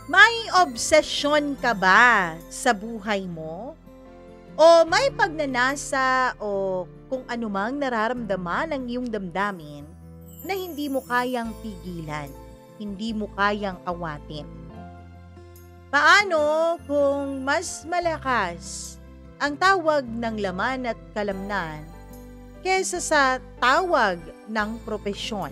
May obsesyon ka ba sa buhay mo? O may pagnanasa o kung anumang nararamdaman ng iyong damdamin na hindi mo kayang pigilan, hindi mo kayang awatin? Paano kung mas malakas ang tawag ng laman at kalamnan kesa sa tawag ng propesyon?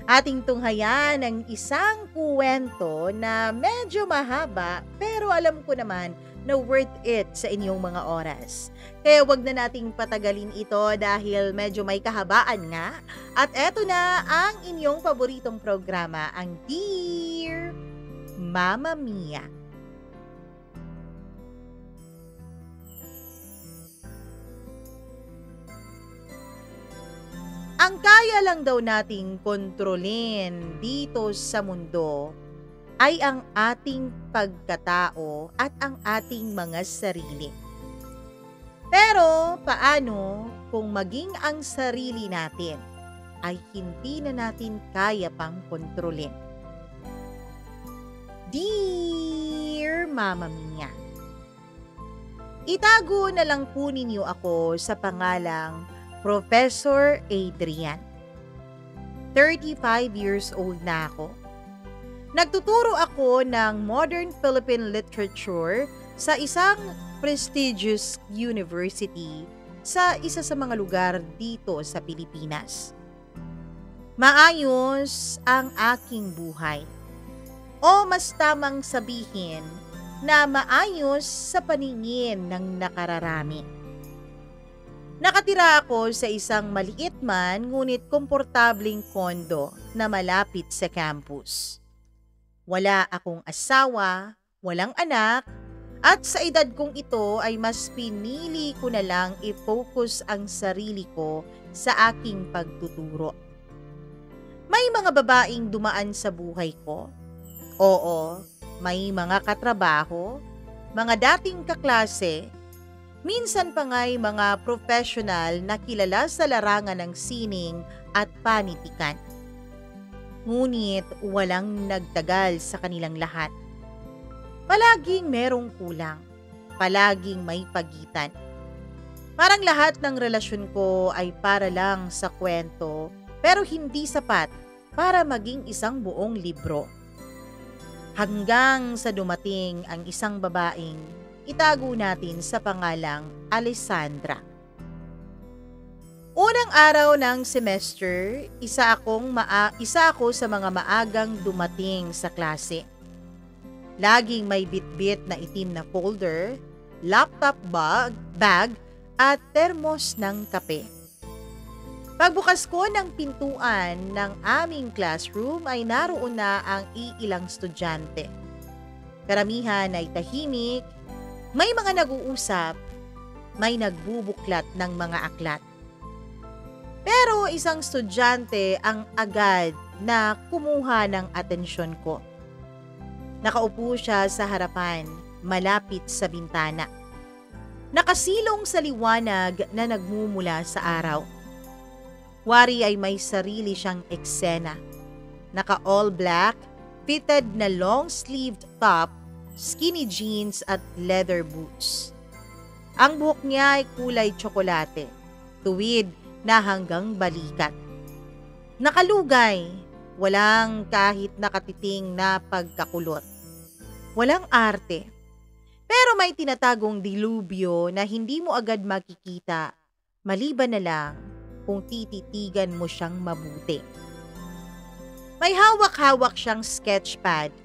Ating tunghayan ang isang kuwento na medyo mahaba pero alam ko naman na worth it sa inyong mga oras. Kaya wag na nating patagalin ito dahil medyo may kahabaan nga. At eto na ang inyong paboritong programa, ang Dear Mama Mia. Ang kaya lang daw nating kontrolin dito sa mundo ay ang ating pagkatao at ang ating mga sarili. Pero paano kung maging ang sarili natin ay hindi na natin kaya pang kontrolin? Dear Mama Mia, itago na lang po ninyo ako sa pangalang Professor Adrian. 35 years old na ako. Nagtuturo ako ng Modern Philippine Literature sa isang prestigious university sa isa sa mga lugar dito sa Pilipinas. Maayos ang aking buhay. O mas tamang sabihin na maayos sa paningin ng nakararami. Nakatira ako sa isang maliit man ngunit komportabling kondo na malapit sa campus. Wala akong asawa, walang anak, at sa edad kong ito ay mas pinili ko na lang i-focus ang sarili ko sa aking pagtuturo. May mga babaeng dumaan sa buhay ko. Oo, may mga katrabaho, mga dating kaklase, minsan pa nga'y mga professional na kilala sa larangan ng sining at panitikan. Ngunit walang nagtagal sa kanilang lahat. Palaging merong kulang, palaging may pagitan. Parang lahat ng relasyon ko ay para lang sa kwento pero hindi sapat para maging isang buong libro. Hanggang sa dumating ang isang babaeng itago natin sa pangalang Alessandra. Unang araw ng semester, isa ako sa mga maagang dumating sa klase. Laging may bitbit na itim na folder, laptop bag at termos ng kape. Pagbukas ko ng pintuan ng aming classroom ay naroon na ang iilang estudyante. Karamihan ay tahimik, may mga nag-uusap, may nagbubuklat ng mga aklat. Pero isang estudyante ang agad na kumuha ng atensyon ko. Nakaupo siya sa harapan, malapit sa bintana. Nakasilong sa liwanag na nagmumula sa araw. Wari ay may sarili siyang eksena. Naka-all black, fitted na long-sleeved top, skinny jeans at leather boots. Ang buhok niya ay kulay tsokolate, tuwid na hanggang balikat. Nakalugay, walang kahit nakatiting na pagkakulot. Walang arte. Pero may tinatagong dilubyo na hindi mo agad makikita, maliban na lang kung tititigan mo siyang mabuti. May hawak-hawak siyang sketchpad,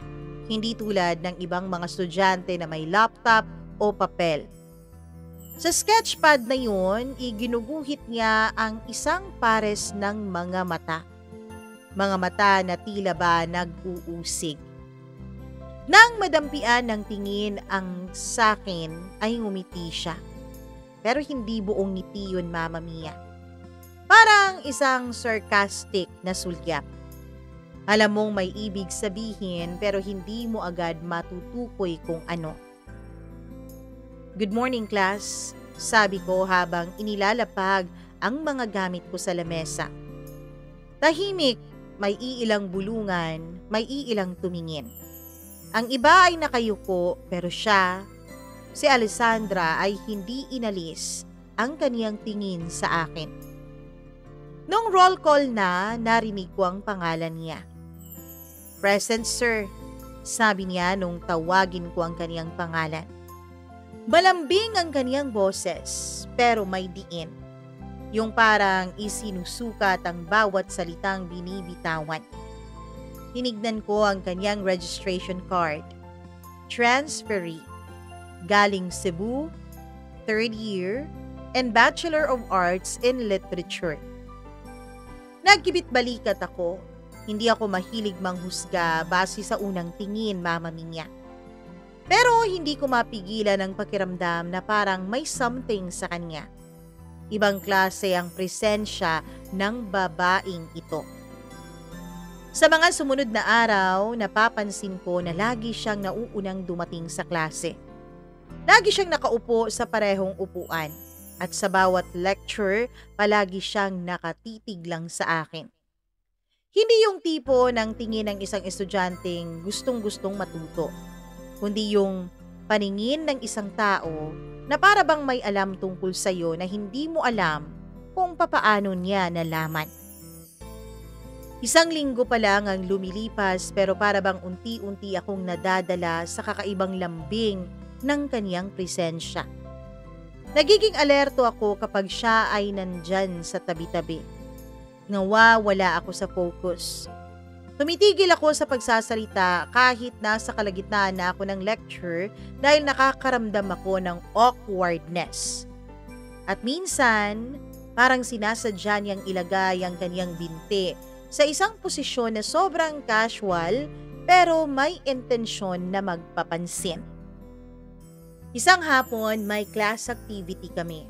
hindi tulad ng ibang mga estudyante na may laptop o papel. Sa sketchpad na yun, iginuguhit niya ang isang pares ng mga mata. Mga mata na tila ba nag-uusig. Nang madampian ng tingin ang sakin ay ngumiti siya. Pero hindi buong ngiti yun, Mama Mia. Parang isang sarcastic na sulyap. Alam mong may ibig sabihin pero hindi mo agad matutukoy kung ano. Good morning, class, sabi ko habang inilalapag ang mga gamit ko sa lamesa. Tahimik, may iilang bulungan, may iilang tumingin. Ang iba ay nakayuko pero siya, si Alessandra ay hindi inalis ang kaniyang tingin sa akin. Nung roll call na, narinig ko ang pangalan niya. "Present, sir," sabi niya nung tawagin ko ang kaniyang pangalan. Malambing ang kaniyang boses, pero may diin. Yung parang isinusukat ang bawat salitang binibitawan. Tinignan ko ang kaniyang registration card. Transferee. Galing Cebu, 3rd year, and Bachelor of Arts in Literature. Nagkibit balikat ako. Hindi ako mahilig manghusga base sa unang tingin, Mama Minya. Pero hindi ko mapigilan ang pakiramdam na parang may something sa kanya. Ibang klase ang presensya ng babaeng ito. Sa mga sumunod na araw, napapansin ko na lagi siyang nauunang dumating sa klase. Lagi siyang nakaupo sa parehong upuan at sa bawat lecture, palagi siyang nakatitig lang sa akin. Hindi yung tipo ng tingin ng isang estudyanteng gustong-gustong matuto, kundi yung paningin ng isang tao na para bang may alam tungkol sa'yo na hindi mo alam kung papaano niya nalaman. Isang linggo pa lang ang lumilipas pero para bang unti-unti akong nadadala sa kakaibang lambing ng kaniyang presensya. Nagiging alerto ako kapag siya ay nandyan sa tabi-tabi. Nawawala ako sa focus. Tumitigil ako sa pagsasalita kahit nasa kalagitnaan na ako ng lecture dahil nakakaramdam ako ng awkwardness. At minsan, parang sinasadya niyang ilagay ang kaniyang binti sa isang posisyon na sobrang casual pero may intensyon na magpapansin. Isang hapon, may class activity kami.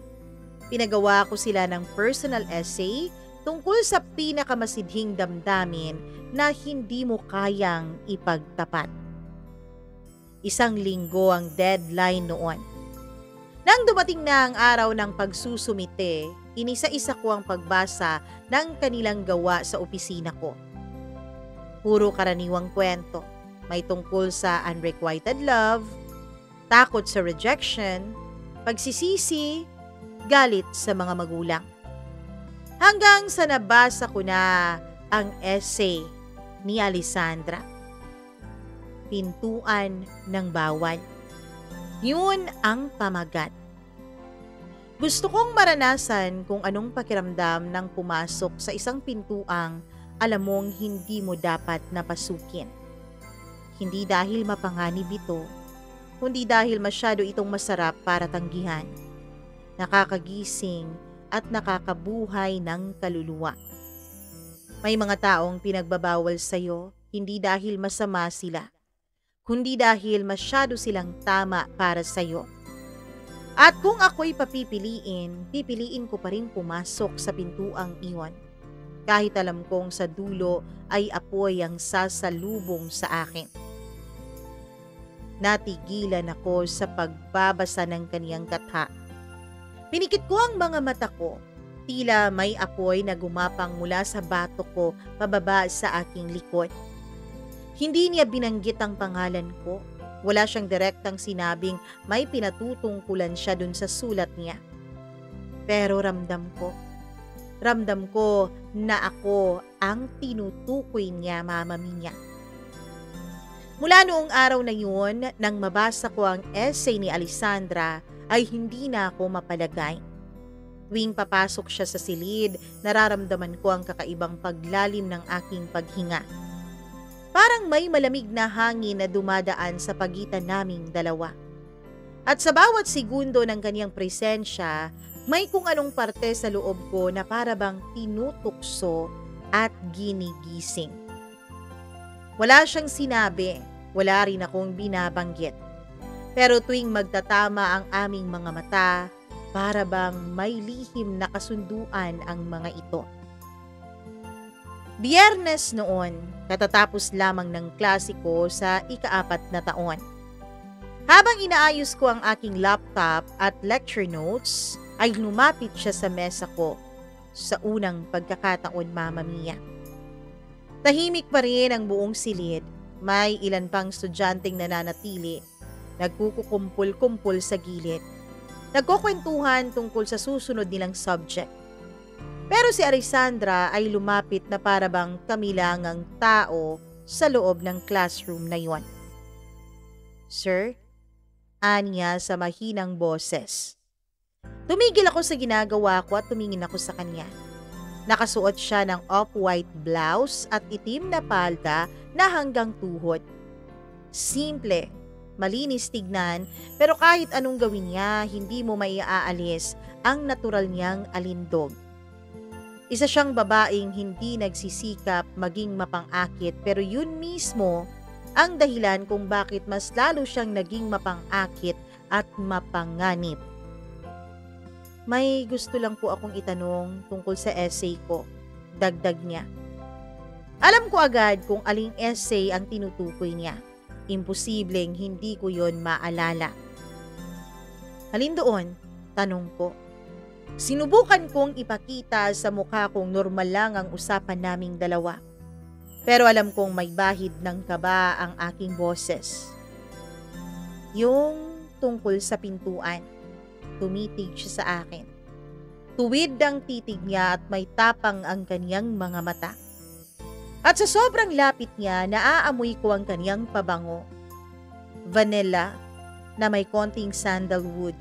Pinagawa ko sila ng personal essay tungkol sa pinakamasidhing damdamin na hindi mo kayang ipagtapat. Isang linggo ang deadline noon. Nang dumating na ang araw ng pagsusumite, inisa-isa ko ang pagbasa ng kanilang gawa sa opisina ko. Puro karaniwang kwento. May tungkol sa unrequited love, takot sa rejection, pagsisisi, galit sa mga magulang. Hanggang sa nabasa ko na ang essay ni Alessandra. Pintuan ng Bawal. Yun ang pamagat. Gusto kong maranasan kung anong pakiramdam ng pumasok sa isang pintuang alam mong hindi mo dapat napasukin. Hindi dahil mapanganib ito, kundi dahil masyado itong masarap para tanggihan. Nakakagising at nakakabuhay ng kaluluwa. May mga taong pinagbabawal sa'yo, hindi dahil masama sila, kundi dahil masyado silang tama para sa'yo. At kung ako'y pipiliin ko pa rin pumasok sa pintuang iyon. Kahit alam kong sa dulo ay apoy ang sasalubong sa akin. Natigilan ako sa pagbabasa ng kaniyang katha. Pinikit ko ang mga mata ko. Tila may apoy na gumapang mula sa batok ko pababa sa aking likod. Hindi niya binanggit ang pangalan ko. Wala siyang direktang sinabing may pinatutungkulan siya dun sa sulat niya. Pero ramdam ko na ako ang tinutukoy niya, Mama Minya. Mula noong araw na yun, nang mabasa ko ang essay ni Alessandra, ay hindi na ako mapalagay. Tuwing papasok siya sa silid, nararamdaman ko ang kakaibang paglalim ng aking paghinga. Parang may malamig na hangin na dumadaan sa pagitan naming dalawa. At sa bawat segundo ng kanyang presensya, may kung anong parte sa loob ko na para bang tinutukso at ginigising. Wala siyang sinabi, wala rin akong binabanggit. Pero tuwing magtatama ang aming mga mata, para bang may lihim na kasunduan ang mga ito. Biyernes noon, katatapos lamang ng klase ko sa ika-4 na taon. Habang inaayos ko ang aking laptop at lecture notes, ay lumapit siya sa mesa ko sa unang pagkakataon, Mama Mia. Tahimik pa rin ang buong silid, May ilan pang estudyanteng nananatili, nagkukukumpul-kumpul sa gilid. Nagkukwentuhan tungkol sa susunod nilang subject. Pero si Arisandra ay lumapit na para bang kami lang ang tao sa loob ng classroom na yon. "Sir?" aniya sa mahinang boses. Tumigil ako sa ginagawa ko at tumingin ako sa kanya. Nakasuot siya ng off-white blouse at itim na palda na hanggang tuhod. Simple, malinis tignan, pero kahit anong gawin niya, hindi mo maiaalis ang natural niyang alindog. Isa siyang babaeng hindi nagsisikap maging mapang-akit, pero yun mismo ang dahilan kung bakit mas lalo siyang naging mapang-akit at mapanganib. "May gusto lang po akong itanong tungkol sa essay ko," dagdag niya. Alam ko agad kung aling essay ang tinutukoy niya. Imposibleng hindi ko yon maalala. "Alin doon?" tanong ko. Sinubukan kong ipakita sa mukha kong normal lang ang usapan naming dalawa. Pero alam kong may bahid ng kaba ang aking boses. "Yung tungkol sa pintuan." Tumitig siya sa akin. Tuwid ang titig niya at may tapang ang kaniyang mga mata. At sa sobrang lapit niya, naaamoy ko ang kaniyang pabango. Vanilla na may konting sandalwood.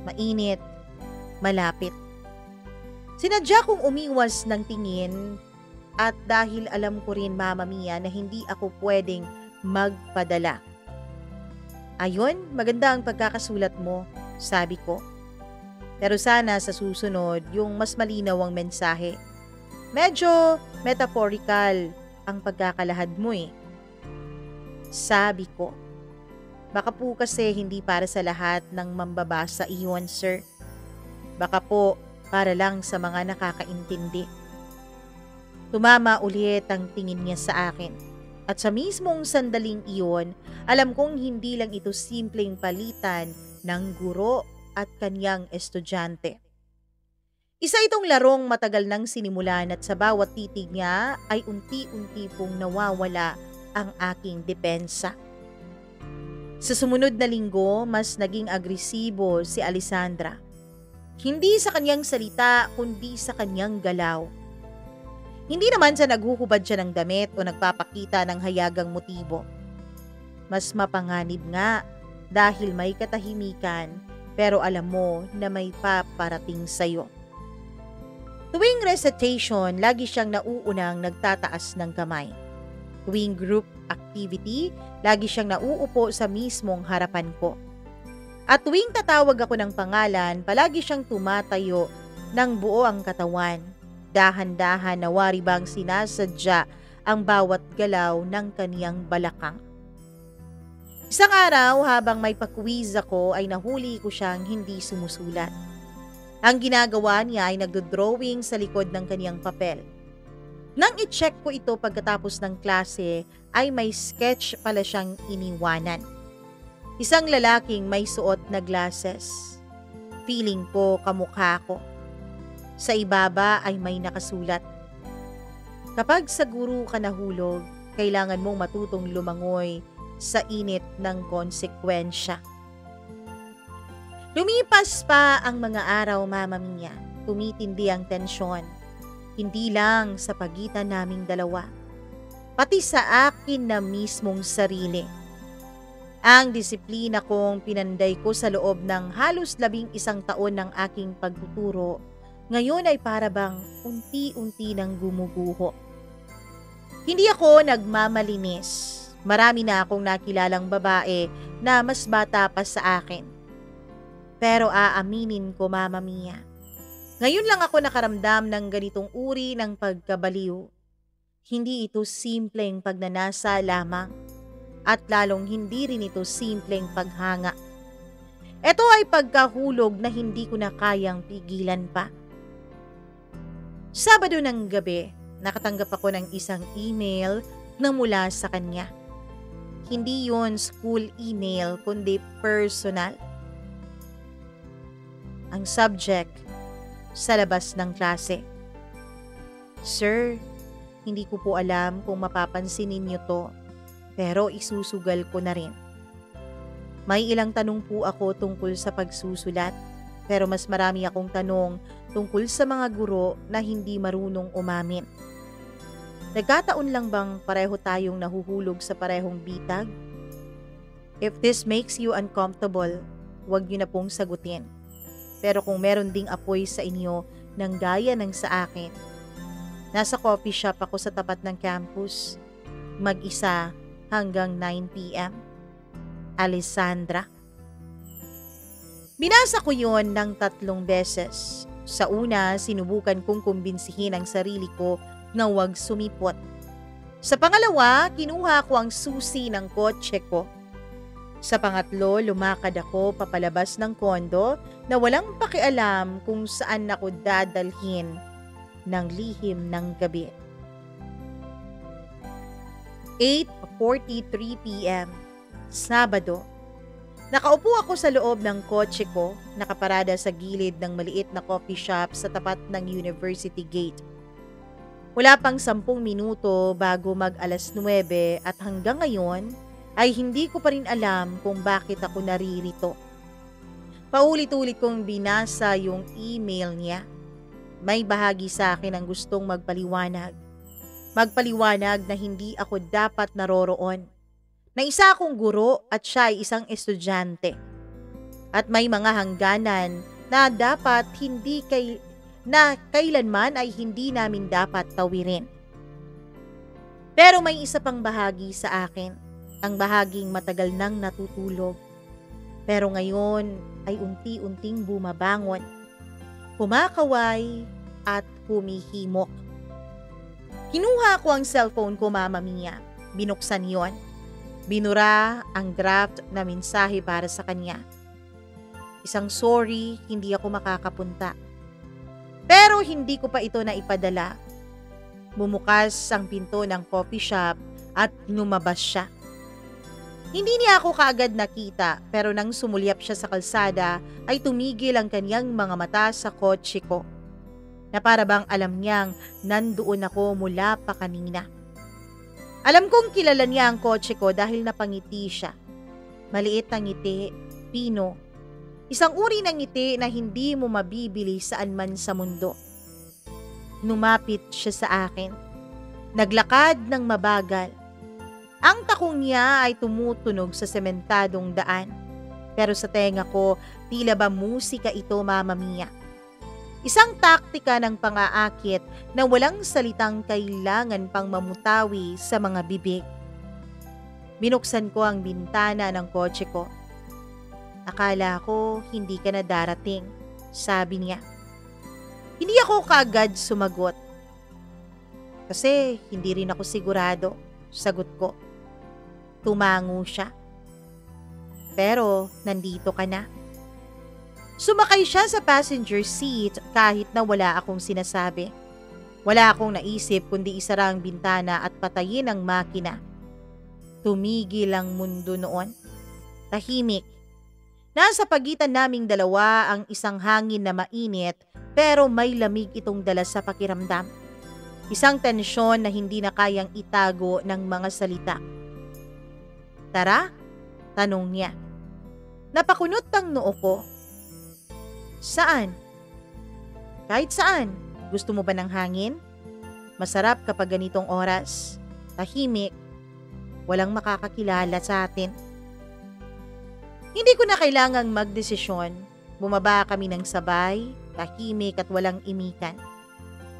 Mainit, malapit. Sinadya kong umiwas ng tingin at dahil alam ko rin, Mama Mia, na hindi ako pwedeng magpadala. "Ayun, maganda ang pagkakasulat mo," sabi ko. "Pero sana sa susunod, yung mas malinaw ang mensahe. Medyo metaphorical ang pagkakalahad mo eh." Sabi ko. "Baka po kasi hindi para sa lahat ng mambabasa iyon, sir. Baka po para lang sa mga nakakaintindi." Tumama ulit ang tingin niya sa akin. At sa mismong sandaling iyon, alam kong hindi lang ito simpleng palitan ng guro at kanyang estudyante. Isa itong larong matagal nang sinimulan at sa bawat titig niya ay unti-unti pong nawawala ang aking depensa. Sa sumunod na linggo, mas naging agresibo si Alessandra. Hindi sa kanyang salita, kundi sa kanyang galaw. Hindi naman sa naghuhubad siya ng damit o nagpapakita ng hayagang motibo. Mas mapanganib nga dahil may katahimikan, pero alam mo na may paparating sa'yo. Tuwing recitation, lagi siyang nauunang nagtataas ng kamay. Tuwing group activity, lagi siyang nauupo sa mismong harapan ko. At tuwing tatawag ako ng pangalan, palagi siyang tumatayo ng buo ang katawan. Dahan-dahan na wari bang sinasadya ang bawat galaw ng kaniyang balakang. Isang araw, habang may pa-quiz ako, ay nahuli ko siyang hindi sumusulat. Ang ginagawa niya ay nagdo-drawing sa likod ng kaniyang papel. Nang i-check ko ito pagkatapos ng klase, ay may sketch pala siyang iniwanan. Isang lalaking may suot na glasses. Feeling ko kamukha ko. Sa ibaba ay may nakasulat, "Kapag sa guro ka nahulog, kailangan mong matutong lumangoy sa init ng konsekwensya." Lumipas pa ang mga araw, Mama Mia. Tumitindi ang tensyon. Hindi lang sa pagitan naming dalawa, pati sa akin na mismong sarili. Ang disiplina kong pinanday ko sa loob ng halos 11 taon ng aking pagtuturo, ngayon ay para bang unti-unti nang gumuguho. Hindi ako nagmamalinis. Marami na akong nakilalang babae na mas bata pa sa akin. Pero aaminin ko, Mama Mia, ngayon lang ako nakaramdam ng ganitong uri ng pagkabaliw. Hindi ito simpleng pagnanasa lamang at lalong hindi rin ito simpleng paghanga. Ito ay pagkahulog na hindi ko na kayang pigilan pa. Sabado ng gabi, nakatanggap ako ng isang email na mula sa kanya. Hindi yon school email, kundi personal. Ang subject, sa labas ng klase. "Sir, hindi ko po alam kung mapapansin ninyo to, pero isusugal ko na rin. May ilang tanong po ako tungkol sa pagsusulat, pero mas marami akong tanong tungkol sa mga guro na hindi marunong umamin. Nagkataon lang bang pareho tayong nahuhulog sa parehong bitag? If this makes you uncomfortable, huwag niyo na pong sagutin. Pero kung meron ding apoy sa inyo ng gaya ng sa akin, nasa coffee shop ako sa tapat ng campus, mag-isa hanggang 9 p.m. Alessandra. Binasa ko yon ng 3 beses. Sa una, sinubukan kong kumbinsihin ang sarili ko na huwag sumipot. Sa pangalawa, kinuha ko ang susi ng kotse ko. Sa pangatlo, lumakad ako papalabas ng kondo na walang pakialam kung saan ako dadalhin ng lihim ng gabi. 8:43 p.m. Sabado. Nakaupo ako sa loob ng kotse ko, nakaparada sa gilid ng maliit na coffee shop sa tapat ng University Gate. Wala pang 10 minuto bago mag 9:00 at hanggang ngayon ay hindi ko pa rin alam kung bakit ako naririto. Paulit-ulit kong binasa yung email niya. May bahagi sa akin ang gustong magpaliwanag. Magpaliwanag na hindi ako dapat naroroon. Na isa akong guro at siya ay isang estudyante. At may mga hangganan na dapat kailanman ay hindi namin dapat tawirin. Pero may isa pang bahagi sa akin, ang bahaging matagal nang natutulog. Pero ngayon ay unti-unting bumabangon, kumakaway at humihimok. Kinuha ko ang cellphone ko, Mama Mia. Binuksan yon. Binura ang draft na mensahe para sa kanya. Isang sorry, hindi ako makakapunta. Pero hindi ko pa ito naipadala. Bumukas ang pinto ng coffee shop at lumabas siya. Hindi niya ako kaagad nakita, pero nang sumulyap siya sa kalsada ay tumigil ang kanyang mga mata sa kotse ko. Na para bang alam niyang nandoon ako mula pa kanina. Alam kong kilala niya ang kotse ko dahil napangiti siya. Maliit na ngiti, pino. Isang uri ng ngiti na hindi mo mabibili saan man sa mundo. Lumapit siya sa akin. Naglakad ng mabagal. Ang takong niya ay tumutunog sa sementadong daan. Pero sa tenga ko, tila ba musika ito, Mama Mia. Isang taktika ng pang-aakit na walang salitang kailangan pang mamutawi sa mga bibig. Binuksan ko ang bintana ng kotse ko. Akala ko hindi ka na darating, sabi niya. Hindi ako kaagad sumagot. Kasi hindi rin ako sigurado, sagot ko. Tumango siya. Pero nandito ka na. Sumakay siya sa passenger seat kahit na wala akong sinasabi. Wala akong naisip kundi isara ang bintana at patayin ang makina. Tumigil ang mundo noon. Tahimik. Nasa pagitan naming dalawa ang isang hangin na mainit pero may lamig itong dala sa pakiramdam. Isang tensyon na hindi na kayang itago ng mga salita. Tara? Tanong niya. Napakunot ang noo ko. Saan? Kahit saan. Gusto mo ba ng hangin? Masarap kapag ganitong oras. Tahimik. Walang makakakilala sa atin. Hindi ko na kailangang magdesisyon. Bumaba kami ng sabay, tahimik at walang imikan.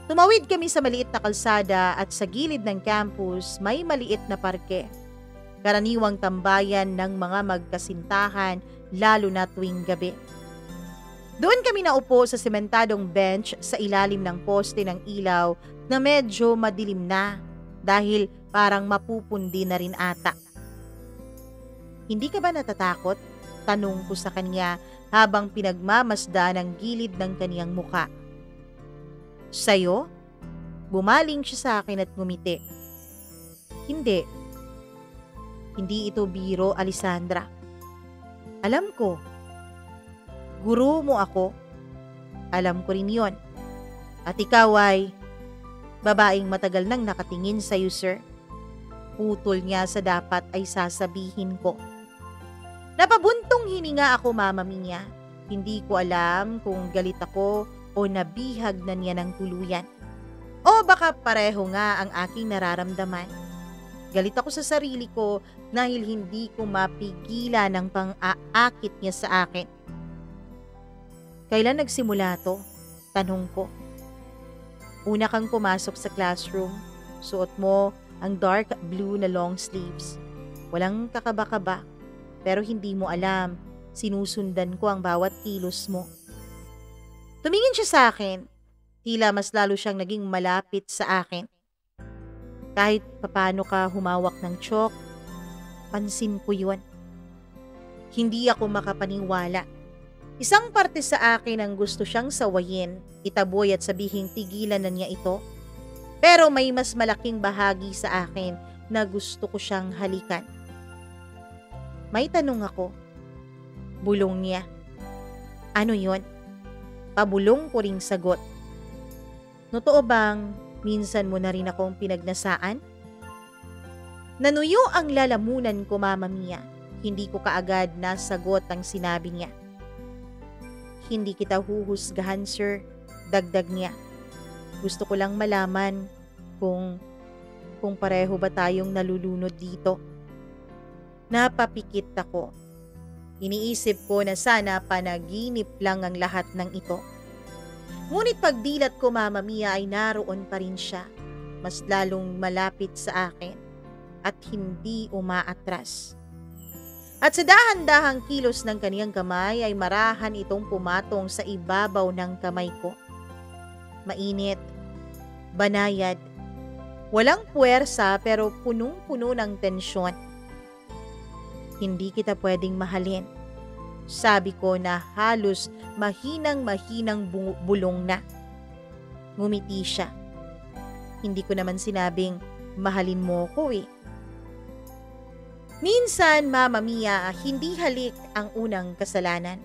Tumawid kami sa maliit na kalsada at sa gilid ng campus may maliit na parke. Karaniwang tambayan ng mga magkasintahan lalo na tuwing gabi. Doon kami naupo sa sementadong bench sa ilalim ng poste ng ilaw na medyo madilim na dahil parang mapupundi na rin ata. Hindi ka ba natatakot? Tanong ko sa kanya habang pinagmamasda ng gilid ng kaniyang muka. Sa'yo? Bumaling siya sa akin at ngumiti. Hindi. Hindi ito biro, Alessandra. Alam ko. Guro mo ako. Alam ko rin yon. At ikaw ay babaeng matagal nang nakatingin sa'yo, sir. putol niya sa dapat ay sasabihin ko. Napabuntong hininga ako, Mama Mia. Hindi ko alam kung galit ako o nabihag na niya ng tuluyan. O baka pareho nga ang aking nararamdaman. Galit ako sa sarili ko dahil hindi ko mapigilan ang pang-aakit niya sa akin. Kailan nagsimula to? Tanong ko. Una kang pumasok sa classroom, suot mo ang dark blue na long sleeves. Walang kakaba-kaba, pero hindi mo alam, sinusundan ko ang bawat kilos mo. Tumingin siya sa akin, tila mas lalo siyang naging malapit sa akin. Kahit papaano ka humawak ng chalk, pansin ko yun. Hindi ako makapaniwala. Isang parte sa akin ang gusto siyang sawayin, itaboy at sabihing tigilan na niya ito. Pero may mas malaking bahagi sa akin na gusto ko siyang halikan. May tanong ako. Bulong niya. Ano yon? Pabulong ko ring sagot. Totoo bang minsan mo na rin akong pinagnasaan? Nanuyo ang lalamunan ko, Mama Mia. Hindi ko kaagad nasagot ang sinabi niya. Hindi kita huhusgahan, sir. Dagdag niya. Gusto ko lang malaman kung pareho ba tayong nalulunod dito. Napapikit ako. Iniisip ko na sana panaginip lang ang lahat ng ito. Ngunit pagdilat ko, Mama Mia, ay naroon pa rin siya. Mas lalong malapit sa akin at hindi umaatras. At sa dahan-dahang kilos ng kaniyang kamay ay marahan itong pumatong sa ibabaw ng kamay ko. Mainit, banayad, walang puwersa pero punong-puno ng tensyon. Hindi kita pwedeng mahalin. Sabi ko na halos mahinang-mahinang bulong na. Ngumiti siya. Hindi ko naman sinabing mahalin mo ko eh. Minsan, Mama Mia, hindi halik ang unang kasalanan.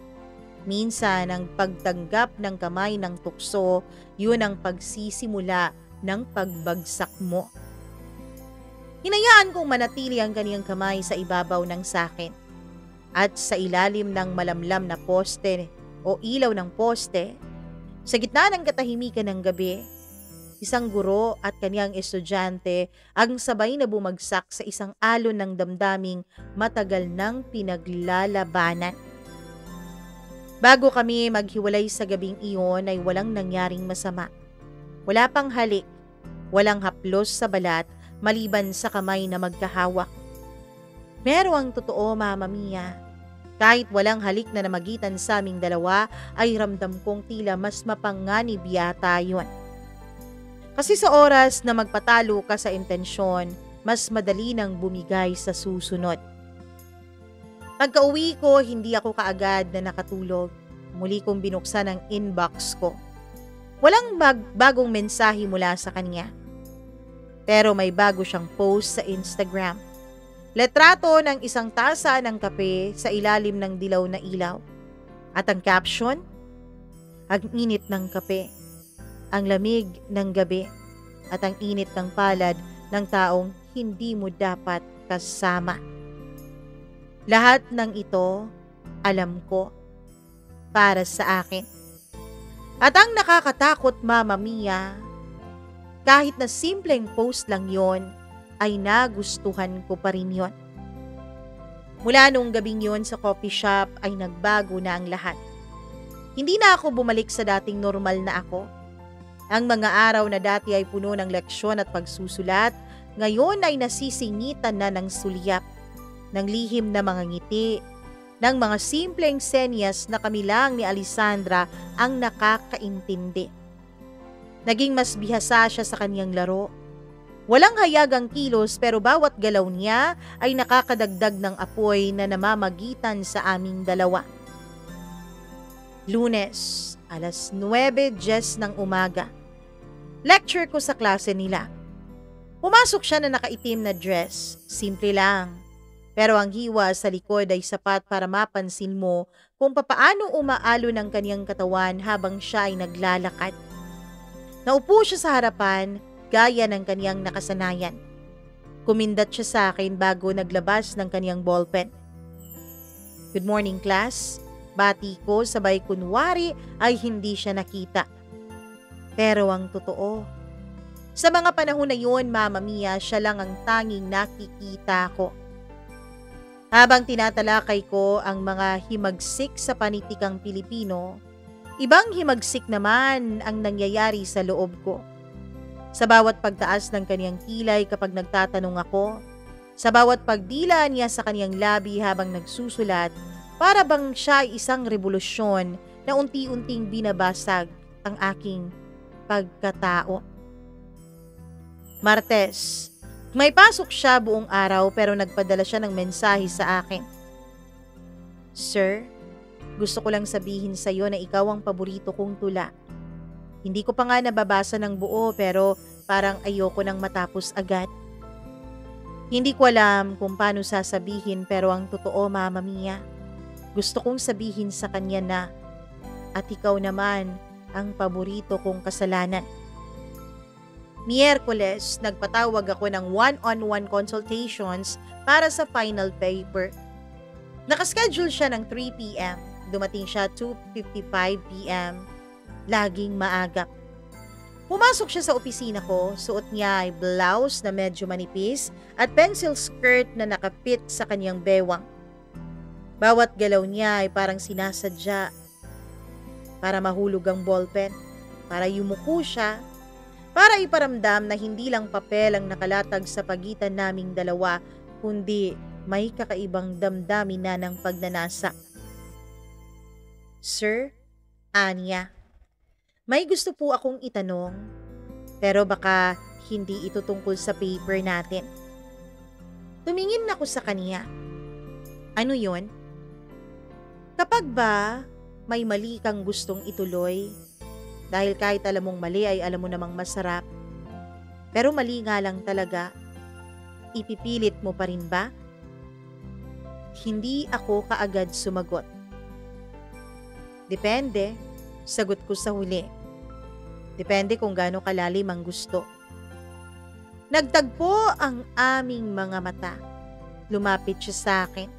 Minsan, ang pagtanggap ng kamay ng tukso, yun ang pagsisimula ng pagbagsak mo. Hinayaan kong manatili ang kaniyang kamay sa ibabaw ng sakin. At sa ilalim ng malamlam na poste o ilaw ng poste, sa gitna ng katahimikan ng gabi, isang guro at kaniyang estudyante ang sabay na bumagsak sa isang alon ng damdaming matagal nang pinaglalabanan. Bago kami maghiwalay sa gabing iyon ay walang nangyaring masama. Wala pang halik, walang haplos sa balat maliban sa kamay na magkahawak. Pero ang totoo, Mama Mia, kahit walang halik na namagitan sa aming dalawa ay ramdam kong tila mas mapanganib yata yun. Kasi sa oras na magpatalo ka sa intensyon, mas madali nang bumigay sa susunod. Pagka-uwi ko, hindi ako kaagad na nakatulog. Muli kong binuksan ang inbox ko. Walang bagong mensahe mula sa kanya. Pero may bago siyang post sa Instagram. Letrato ng isang tasa ng kape sa ilalim ng dilaw na ilaw. At ang caption, ang init ng kape. Ang lamig ng gabi at ang init ng palad ng taong hindi mo dapat kasama. Lahat ng ito, alam ko, para sa akin. At ang nakakatakot, Mama Mia, kahit na simpleng post lang yon, ay nagustuhan ko pa rin yon. Mula nung gabing yon sa coffee shop ay nagbago na ang lahat. Hindi na ako bumalik sa dating normal na ako. Ang mga araw na dati ay puno ng leksyon at pagsusulat, ngayon ay nasisingitan na ng sulyap, ng lihim na mga ngiti, ng mga simpleng senyas na kami lang ni Alessandra ang nakakaintindi. Naging mas bihasa siya sa kanyang laro. Walang hayagang kilos pero bawat galaw niya ay nakakadagdag ng apoy na namamagitan sa aming dalawa. Lunes, alas 9:10 ng umaga. Lecture ko sa klase nila. Pumasok siya na nakaitim na dress. Simple lang. Pero ang hiwa sa likod ay sapat para mapansin mo kung papaano umaalo ng kaniyang katawan habang siya ay naglalakad. Naupo siya sa harapan, gaya ng kaniyang nakasanayan. Kumindat siya sa akin bago naglabas ng kaniyang ballpen. "Good morning, class." Bati ko sabay kunwari ay hindi siya nakita. Pero ang totoo, sa mga panahon na yun, Mama Mia, siya lang ang tanging nakikita ko. Habang tinatalakay ko ang mga himagsik sa panitikang Pilipino, ibang himagsik naman ang nangyayari sa loob ko. Sa bawat pagtaas ng kaniyang kilay kapag nagtatanong ako, sa bawat pagdila niya sa kaniyang labi habang nagsusulat, para bang siya ay isang revolusyon na unti-unting binabasag ang aking pagkatao. Martes, may pasok siya buong araw pero nagpadala siya ng mensahe sa akin. "Sir, gusto ko lang sabihin sa iyo na ikaw ang paborito kong tula. Hindi ko pa nga nababasa ng buo pero parang ayoko nang matapos agad. Hindi ko alam kung paano sasabihin pero ang totoo, Mama Mia, gusto kong sabihin sa kanya na at ikaw naman ang paborito kong kasalanan." Miyerkules, nagpatawag ako ng one-on-one consultations para sa final paper. Nakaschedule siya ng 3 p.m. Dumating siya 2:55 p.m. Laging maaga. Pumasok siya sa opisina ko, suot niya ay blouse na medyo manipis at pencil skirt na nakapit sa kanyang bewang. Bawat galaw niya ay parang sinasadya para mahulog ang ballpen, para yumuko siya, para iparamdam na hindi lang papel ang nakalatag sa pagitan naming dalawa, kundi may kakaibang damdamin na ng pagnanasa. "Sir, Anya, may gusto po akong itanong, pero baka hindi ito tungkol sa paper natin." Tumingin ako sa kanya. "Ano yon?" "Kapag ba may mali kang gustong ituloy, dahil kahit alam mong mali ay alam mo namang masarap, pero mali nga lang talaga, ipipilit mo pa rin ba?" Hindi ako kaagad sumagot. "Depende," sagot ko sa huli. "Depende kung gaano kalalim ang gusto." Nagtagpo ang aming mga mata. Lumapit siya sa akin.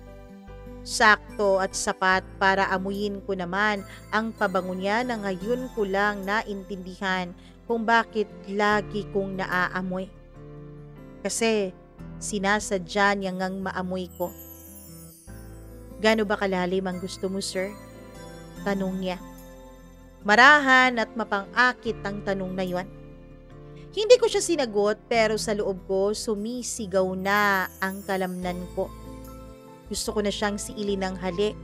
Sakto at sapat para amuyin ko naman ang pabango niya na ngayon ko lang naintindihan kung bakit lagi kong naaamoy. Kasi sinasadya niya ngang maamoy ko. "Gaano ba kalalim ang gusto mo, sir?" tanong niya. Marahan at mapang-akit ang tanong na yon. Hindi ko siya sinagot pero sa loob ko sumisigaw na ang kalamnan ko. Gusto ko na siyang siilin ng halik.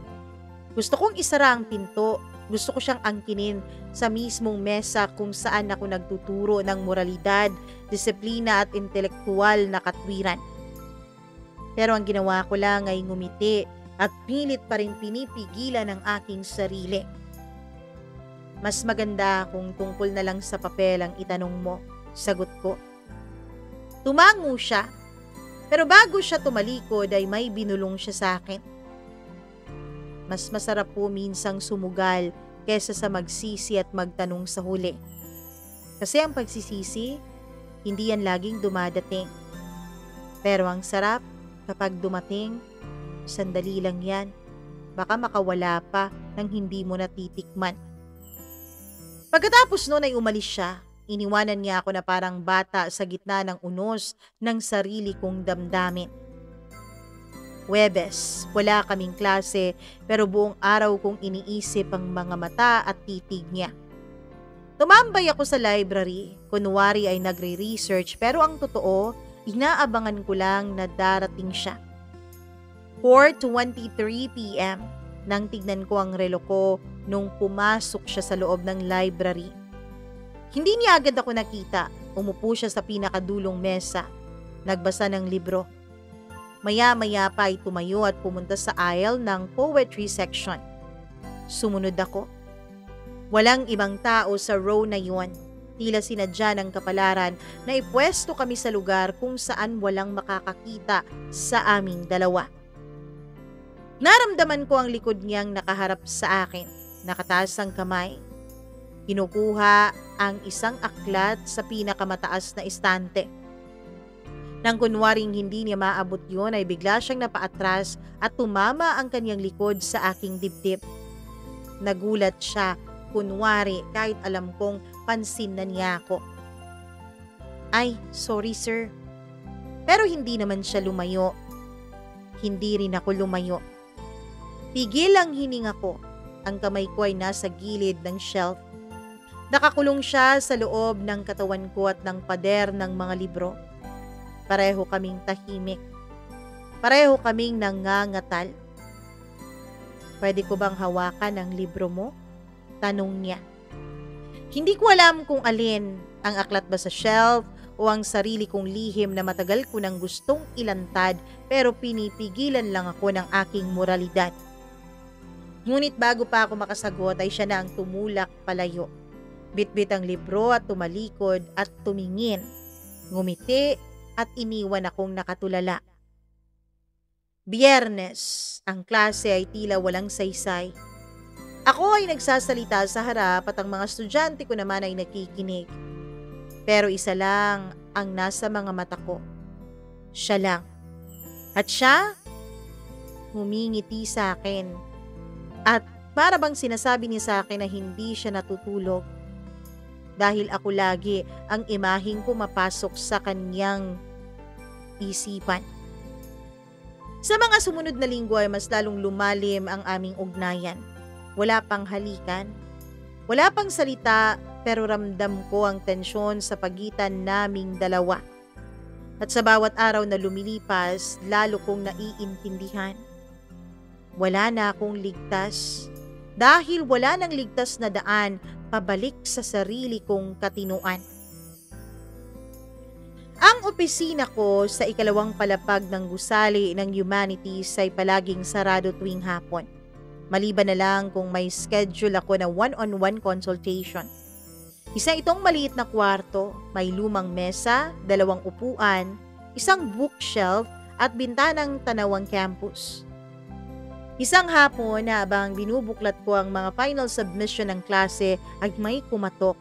Gusto kong isara ang pinto. Gusto ko siyang angkinin sa mismong mesa kung saan ako nagtuturo ng moralidad, disiplina at intelektual na katwiran. Pero ang ginawa ko lang ay ngumiti at pilit pa rin pinipigilan ang aking sarili. "Mas maganda kung tungkol na lang sa papel ang itanong mo," sagot ko. Tumango siya. Pero bago siya tumalikod ay may binulong siya sa akin. "Mas masarap po minsang sumugal kesa sa magsisi at magtanong sa huli. Kasi ang pagsisisi, hindi yan laging dumadating. Pero ang sarap kapag dumating, sandali lang yan. Baka makawala pa nang hindi mo natitikman." Pagkatapos noon ay umalis siya. Iniwanan niya ako na parang bata sa gitna ng unos ng sarili kong damdamin. Huwebes, wala kaming klase pero buong araw kong iniisip ang mga mata at titig niya. Tumambay ako sa library, kunwari ay nagre-research pero ang totoo, inaabangan ko lang na darating siya. 4:23 p.m. nang tignan ko ang relo ko nung pumasok siya sa loob ng library. Hindi niya agad ako nakita. Umupo siya sa pinakadulong mesa. Nagbasa ng libro. Maya-maya pa ay tumayo at pumunta sa aisle ng poetry section. Sumunod ako. Walang ibang tao sa row na yun. Tila sinadya ng kapalaran na ipwesto kami sa lugar kung saan walang makakakita sa aming dalawa. Naramdaman ko ang likod niyang nakaharap sa akin. Nakataas ang kamay. Kinukuha ang isang aklat sa pinakamataas na istante. Nang kunwaring hindi niya maabot yun ay bigla siyang napaatras at tumama ang kanyang likod sa aking dibdib. Nagulat siya, kunwari kahit alam kong pansin na niya ako. Ay, sorry sir. Pero hindi naman siya lumayo. Hindi rin ako lumayo. Pigil ang hininga ko. Ang kamay ko ay nasa gilid ng shelf. Nakakulong siya sa loob ng katawan ko at ng pader ng mga libro. Pareho kaming tahimik. Pareho kaming nangangatal. Pwede ko bang hawakan ang libro mo? Tanong niya. Hindi ko alam kung alin, ang aklat ba sa shelf o ang sarili kong lihim na matagal ko nang gustong ilantad pero pinipigilan lang ako ng aking moralidad. Ngunit bago pa ako makasagot ay siya na ang tumulak palayo. Bitbit ang libro at tumalikod at tumingin. Ngumiti at iniwan akong nakatulala. Biyernes, ang klase ay tila walang saysay. Ako ay nagsasalita sa harap at ang mga estudyante ko naman ay nakikinig. Pero isa lang ang nasa mga mata ko. Siya lang. At siya, humingiti sa akin. At para bang sinasabi niya sa akin na hindi siya natutulog. Dahil ako lagi ang imaheng pumapasok sa kanyang isipan. Sa mga sumunod na linggo ay mas lalong lumalim ang aming ugnayan. Wala pang halikan, wala pang salita, pero ramdam ko ang tensyon sa pagitan naming dalawa. At sa bawat araw na lumilipas, lalo kong naiintindihan. Wala na akong ligtas. Dahil wala nang ligtas na daan pabalik sa sarili kong katinuan. Ang opisina ko sa ikalawang palapag ng gusali ng humanities ay palaging sarado tuwing hapon. Maliban na lang kung may schedule ako na one-on-one consultation. Isa itong maliit na kwarto, may lumang mesa, 2 upuan, isang bookshelf at bintanang tanawang campus. Isang hapon na habang binubuklat ko ang mga final submission ng klase ay may kumatok.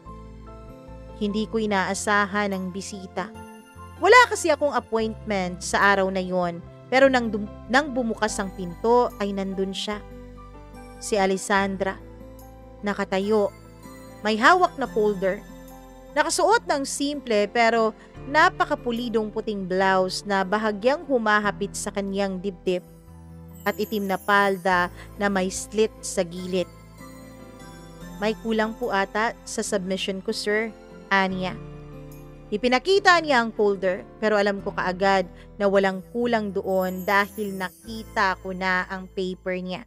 Hindi ko inaasahan ang bisita. Wala kasi akong appointment sa araw na yon, pero nang bumukas ang pinto ay nandun siya. Si Alessandra. Nakatayo. May hawak na folder. Nakasuot ng simple pero napakapulidong puting blouse na bahagyang humahapit sa kanyang dibdib. At itim na palda na may slit sa gilid. May kulang po ata sa submission ko, sir, Anya. Ipinakita niya ang folder pero alam ko kaagad na walang kulang doon dahil nakita ko na ang paper niya.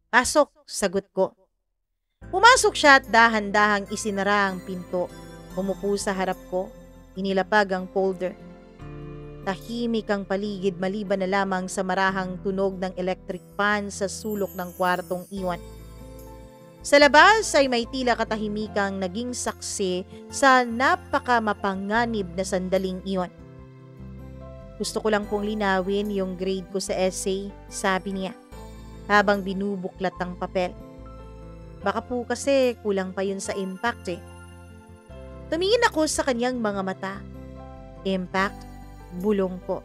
Pasok, sagot ko. Pumasok siya at dahan-dahang isinara ang pinto. Umupo sa harap ko, inilapag ang folder. Tahimik ang paligid maliban na lamang sa marahang tunog ng electric fan sa sulok ng kwartong iwan. Sa labas ay may tila katahimikang naging saksi sa napakamapanganib na sandaling iyon. Gusto ko lang pong linawin yung grade ko sa essay, sabi niya, habang binubuklat ang papel. Baka po kasi kulang pa yun sa impact eh. Tumingin ako sa kanyang mga mata. Impact? Bulong ko.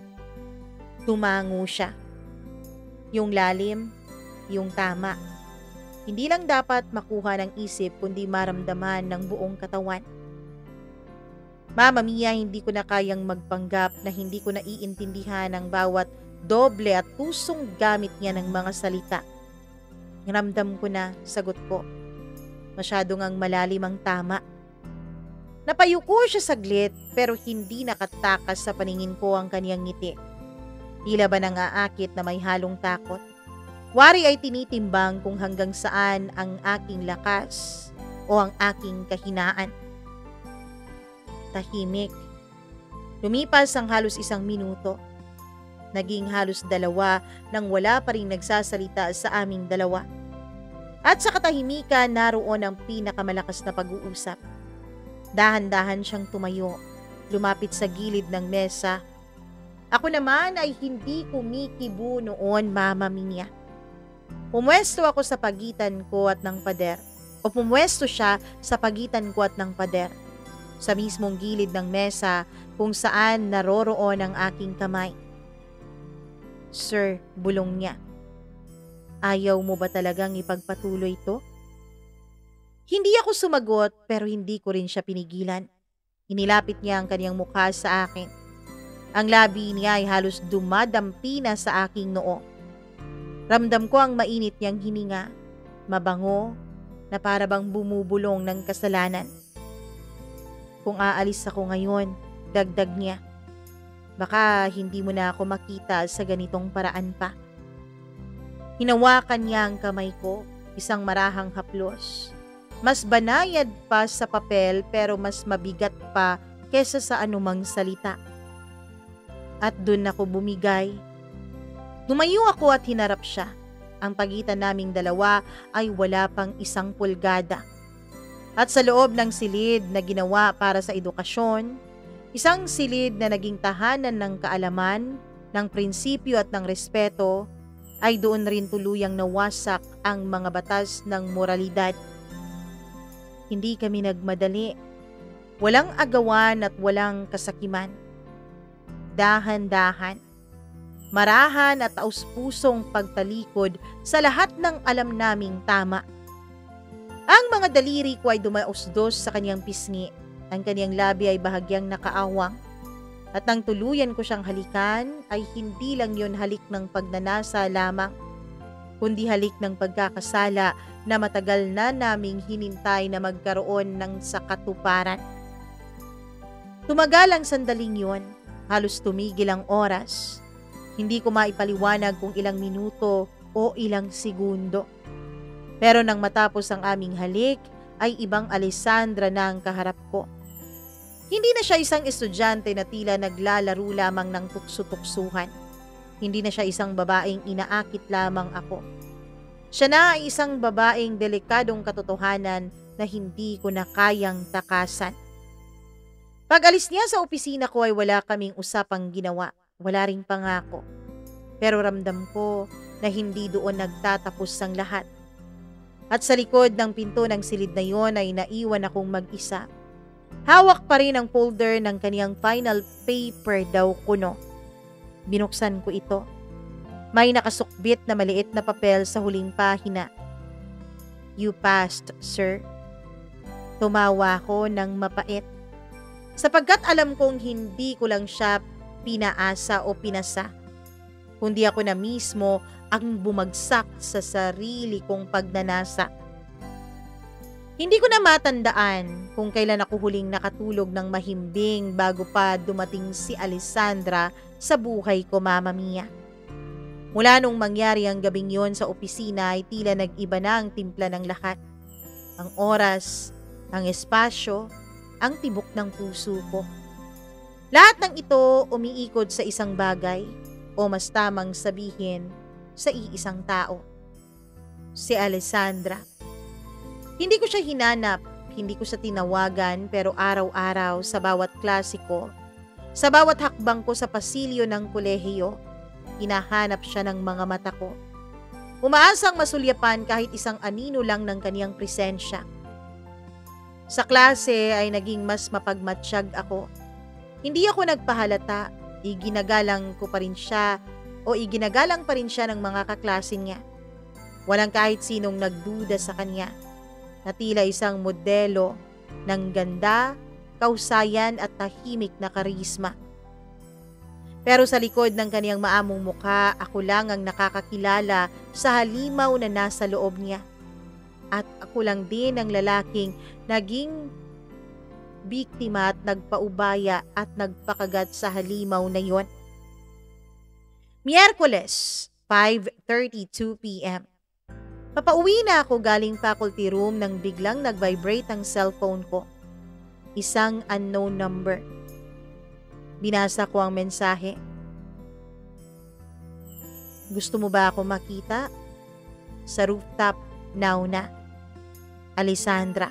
Tumango siya. Yung lalim, yung tama. Hindi lang dapat makuha ng isip kundi maramdaman ng buong katawan. Mama Mia, hindi ko na kayang magpanggap na hindi ko naiintindihan ang bawat doble at tusong gamit niya ng mga salita. Ramdam ko na, sagot ko. Masyado ngang malalim ang tama. Napayuko siya saglit pero hindi nakatakas sa paningin ko ang kaniyang ngiti. Tila ba nangaakit na may halong takot? Wari ay tinitimbang kung hanggang saan ang aking lakas o ang aking kahinaan. Tahimik. Lumipas ang halos 1 minuto. Naging halos 2 nang wala pa rin nagsasalita sa aming dalawa. At sa katahimikan naroon ang pinakamalakas na pag-uusap. Dahan-dahan siyang tumayo, lumapit sa gilid ng mesa. Ako naman ay hindi kumikibo noon, Mama Mia. Pumwesto ako sa pagitan ko at ng pader, o pumwesto siya sa pagitan ko at ng pader. Sa mismong gilid ng mesa, kung saan naroroon ang aking kamay. Sir, bulong niya. Ayaw mo ba talagang ipagpatuloy ito? Hindi ako sumagot pero hindi ko rin siya pinigilan. Inilapit niya ang kanyang mukha sa akin. Ang labi niya ay halos dumadampi na sa aking noo. Ramdam ko ang mainit niyang hininga, mabango, na para bang bumubulong ng kasalanan. Kung aalis ako ngayon, dagdag niya, baka hindi mo na ako makita sa ganitong paraan pa. Hinawakan niya ang kamay ko, isang marahang haplos. Mas banayad pa sa papel pero mas mabigat pa kesa sa anumang salita. At dun ako bumigay. Tumayo ako at hinarap siya. Ang pagitan naming dalawa ay wala pang 1 pulgada. At sa loob ng silid na ginawa para sa edukasyon, isang silid na naging tahanan ng kaalaman, ng prinsipyo at ng respeto, ay doon rin tuluyang nawasak ang mga batas ng moralidad. Hindi kami nagmadali. Walang agawan at walang kasakiman. Dahan-dahan. Marahan at taus-pusong pagtalikod sa lahat ng alam naming tama. Ang mga daliri ko ay dumausdos sa kanyang pisngi. Ang kanyang labi ay bahagyang nakaawang. At nang tuluyan ko siyang halikan, ay hindi lang yon halik ng pagnanasa lamang, kundi halik ng pagkakasala na matagal na naming hinintay na magkaroon ng sakatuparan. Tumagal ang sandaling yon, halos tumigil ang oras. Hindi ko maipaliwanag kung ilang minuto o ilang segundo. Pero nang matapos ang aming halik, ay ibang Alessandra na ang kaharap ko. Hindi na siya isang estudyante na tila naglalaro lamang ng tukso-tuksuhan. Hindi na siya isang babaeng inaakit lamang ako. Siya na ay isang babaeng delikadong katotohanan na hindi ko na kayang takasan. Pag alis niya sa opisina ko ay wala kaming usapang ginawa. Wala ring pangako. Pero ramdam ko na hindi doon nagtatapos ang lahat. At sa likod ng pinto ng silid na yon ay naiwan akong mag-isa. Hawak pa rin ang folder ng kaniyang final paper daw kuno. Binuksan ko ito. May nakasukbit na maliit na papel sa huling pahina. You passed, sir. Tumawa ko ng mapait. Sapagkat alam kong hindi ko lang siya pinaasa o pinasa, kundi ako na mismo ang bumagsak sa sarili kong pagnanasa. Hindi ko na matandaan kung kailan ako huling nakatulog ng mahimbing bago pa dumating si Alessandra sa buhay ko, Mama Mia. Mula nung mangyari ang gabing yon sa opisina ay tila nag-iba na ang timpla ng lahat. Ang oras, ang espasyo, ang tibok ng puso ko. Lahat ng ito umiikot sa isang bagay, o mas tamang sabihin, sa iisang tao. Si Alessandra. Hindi ko siya hinanap, hindi ko siya tinawagan, pero araw-araw sa bawat klase ko, sa bawat hakbang ko sa pasilyo ng kolehiyo, hinahanap siya ng mga mata ko. Umaasang masulyapan kahit isang anino lang ng kaniyang presensya. Sa klase ay naging mas mapagmatsyag ako. Hindi ako nagpahalata, iginagalang ko pa rin siya o iginagalang pa rin siya ng mga kaklase niya. Walang kahit sinong nagduda sa kanya, na tila isang modelo ng ganda, kausayan at tahimik na karisma. Pero sa likod ng kaniyang maamong mukha, ako lang ang nakakakilala sa halimaw na nasa loob niya. At ako lang din ang lalaking naging biktima at nagpaubaya at nagpakagat sa halimaw na yon. Miyerkules, 5:32 p.m. Papauwi na ako galing faculty room nang biglang nag-vibrate ang cellphone ko. Isang unknown number. Binasa ko ang mensahe. Gusto mo ba ako makita? Sa rooftop, now na. Alessandra.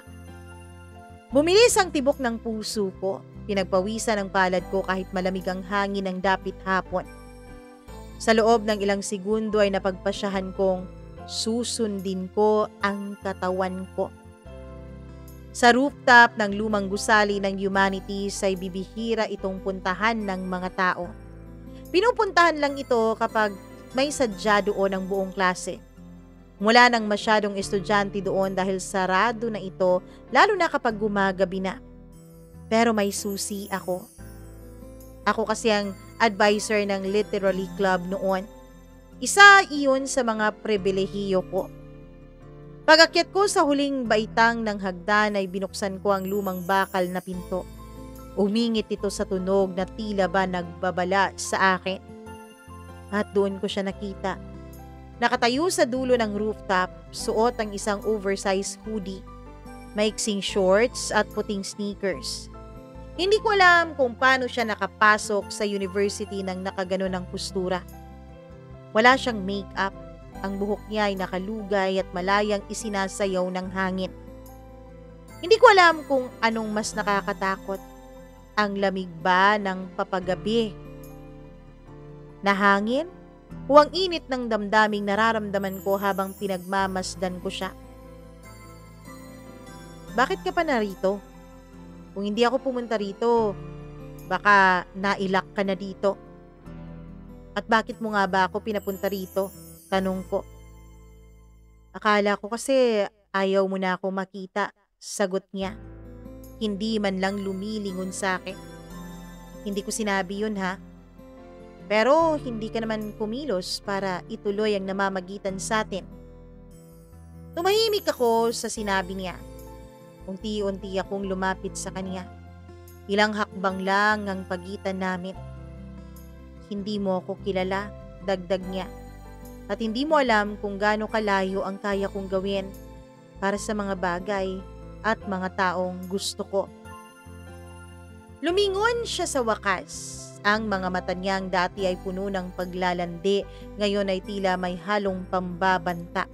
Bumilis ang tibok ng puso ko. Pinagpawisan ang palad ko kahit malamig ang hangin ng dapit hapon. Sa loob ng ilang segundo ay napagpasyahan kong susundin ko ang katawan ko. Sa rooftop ng lumang gusali ng humanities ay bibihira itong puntahan ng mga tao. Pinupuntahan lang ito kapag may sadya doon ang buong klase. Wala nang masyadong estudyante doon dahil sarado na ito, lalo na kapag gumagabi na. Pero may susi ako. Ako kasi ang advisor ng literary club noon. Isa iyon sa mga pribilehiyo ko. Pag-akyat ko sa huling baitang ng hagdan ay binuksan ko ang lumang bakal na pinto. Umingit ito sa tunog na tila ba nagbabala sa akin. At doon ko siya nakita. Nakatayo sa dulo ng rooftop, suot ang isang oversized hoodie, maiksing shorts at puting sneakers. Hindi ko alam kung paano siya nakapasok sa university ng nakaganon ng postura. Wala siyang make-up. Ang buhok niya ay nakalugay at malayang isinasayaw ng hangin. Hindi ko alam kung anong mas nakakatakot. Ang lamig ba ng papagabi na hangin o ang init ng damdaming nararamdaman ko habang pinagmamasdan ko siya? Bakit ka pa narito? Kung hindi ako pumunta rito, baka nailak ka na dito. At bakit mo nga ba ako pinapunta rito? Tanong ko. Akala ko kasi ayaw mo na ako makita. Sagot niya. Hindi man lang lumilingon sa akin. Hindi ko sinabi yun ha. Pero hindi ka naman kumilos para ituloy ang namamagitan sa atin. Tumahimik ako sa sinabi niya. Unti-unti akong lumapit sa kanya. Ilang hakbang lang ang pagitan namin. Hindi mo ako kilala, dagdag niya. At hindi mo alam kung gaano kalayo ang kaya kong gawin para sa mga bagay at mga taong gusto ko. Lumingon siya sa wakas. Ang mga mata niyang dati ay puno ng paglalandi, ngayon ay tila may halong pambabanta.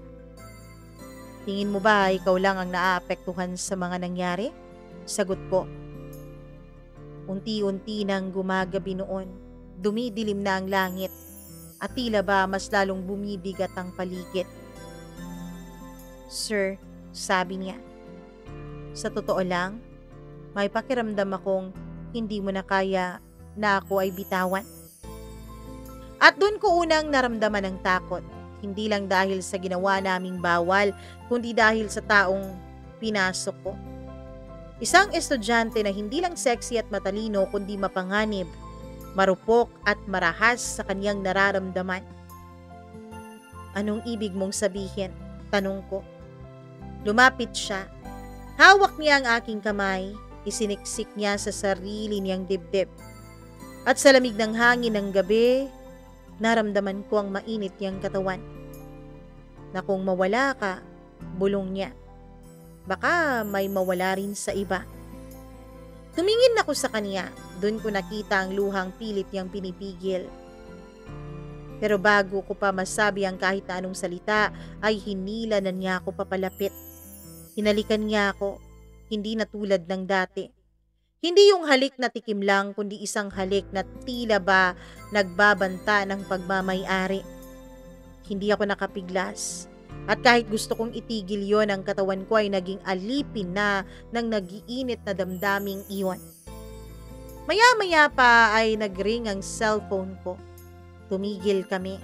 Tingin mo ba ikaw lang ang naaapektuhan sa mga nangyari? Sagot ko. Unti-unti nang gumagabi noon, dumidilim na ang langit. At tila ba mas lalong bumibigat ang paligid. Sir, sabi niya, sa totoo lang, may pakiramdam akong hindi mo na kaya na ako ay bitawan. At doon ko unang naramdaman ang takot, hindi lang dahil sa ginawa naming bawal, kundi dahil sa taong pinasok ko. Isang estudyante na hindi lang sexy at matalino kundi mapanganib, marupok at marahas sa kanyang nararamdaman. Anong ibig mong sabihin? Tanong ko. Lumapit siya. Hawak niya ang aking kamay, isiniksik niya sa sarili niyang dibdib. At sa lamig ng hangin ng gabi, naramdaman ko ang mainit niyang katawan. Na kung mawala ka, bulong niya. Baka may mawala rin sa iba. Tumingin ako sa kanya, doon ko nakita ang luhang pilit niyang pinipigil. Pero bago ko pa masabi ang kahit na anong salita, ay hinila na niya ako papalapit. Hinalikan niya ako, hindi na tulad ng dati. Hindi yung halik na tikim lang, kundi isang halik na tila ba nagbabanta ng pagmamay-ari. Hindi ako nakapiglas. At kahit gusto kong itigil yon, ang katawan ko ay naging alipin na ng nagiinit na damdaming iyon. Maya-maya pa ay nagring ang cellphone ko. Tumigil kami.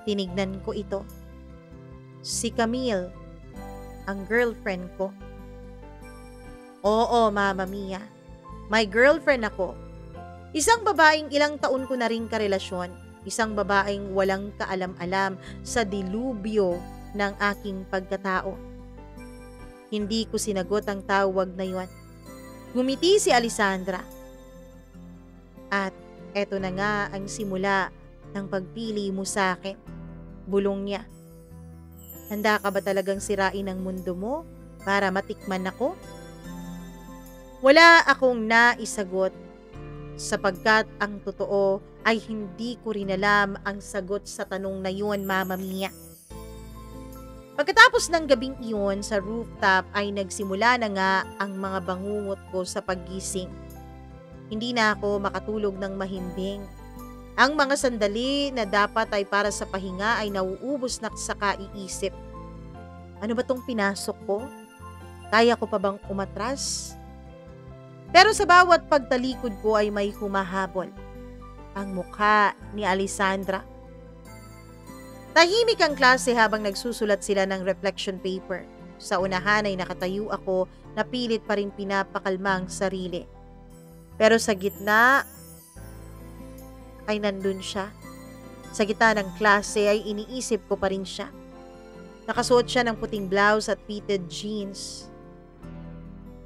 Tinignan ko ito. Si Camille, ang girlfriend ko. Oo, Mama Mia. May girlfriend ako. Isang babaeng ilang taon ko na ring karelasyon. Isang babaeng walang kaalam-alam sa dilubyo ng aking pagkatao. Hindi ko sinagot ang tawag na yon. Ngumiti si Alessandra. At eto na nga ang simula ng pagpili mo sa akin. Bulong niya. Handa ka ba talagang sirain ang mundo mo para matikman ako? Wala akong naisagot sapagkat ang totoo ay hindi ko rin alam ang sagot sa tanong na yun, Mama Mia. Pagkatapos ng gabing iyon sa rooftop ay nagsimula na nga ang mga bangungot ko sa paggising. Hindi na ako makatulog ng mahimbing. Ang mga sandali na dapat ay para sa pahinga ay nauubos na sa kaiisip. Ano ba tong pinasok ko? Kaya ko pa bang umatras? Pero sa bawat pagtalikod ko ay may humahabol. Ang mukha ni Alessandra. Tahimik ang klase habang nagsusulat sila ng reflection paper. Sa unahan ay nakatayo ako na pilit pa rin pinapakalma ang sarili. Pero sa gitna ay nandun siya. Sa gitna ng klase ay iniisip ko pa rin siya. Nakasuot siya ng puting blouse at fitted jeans.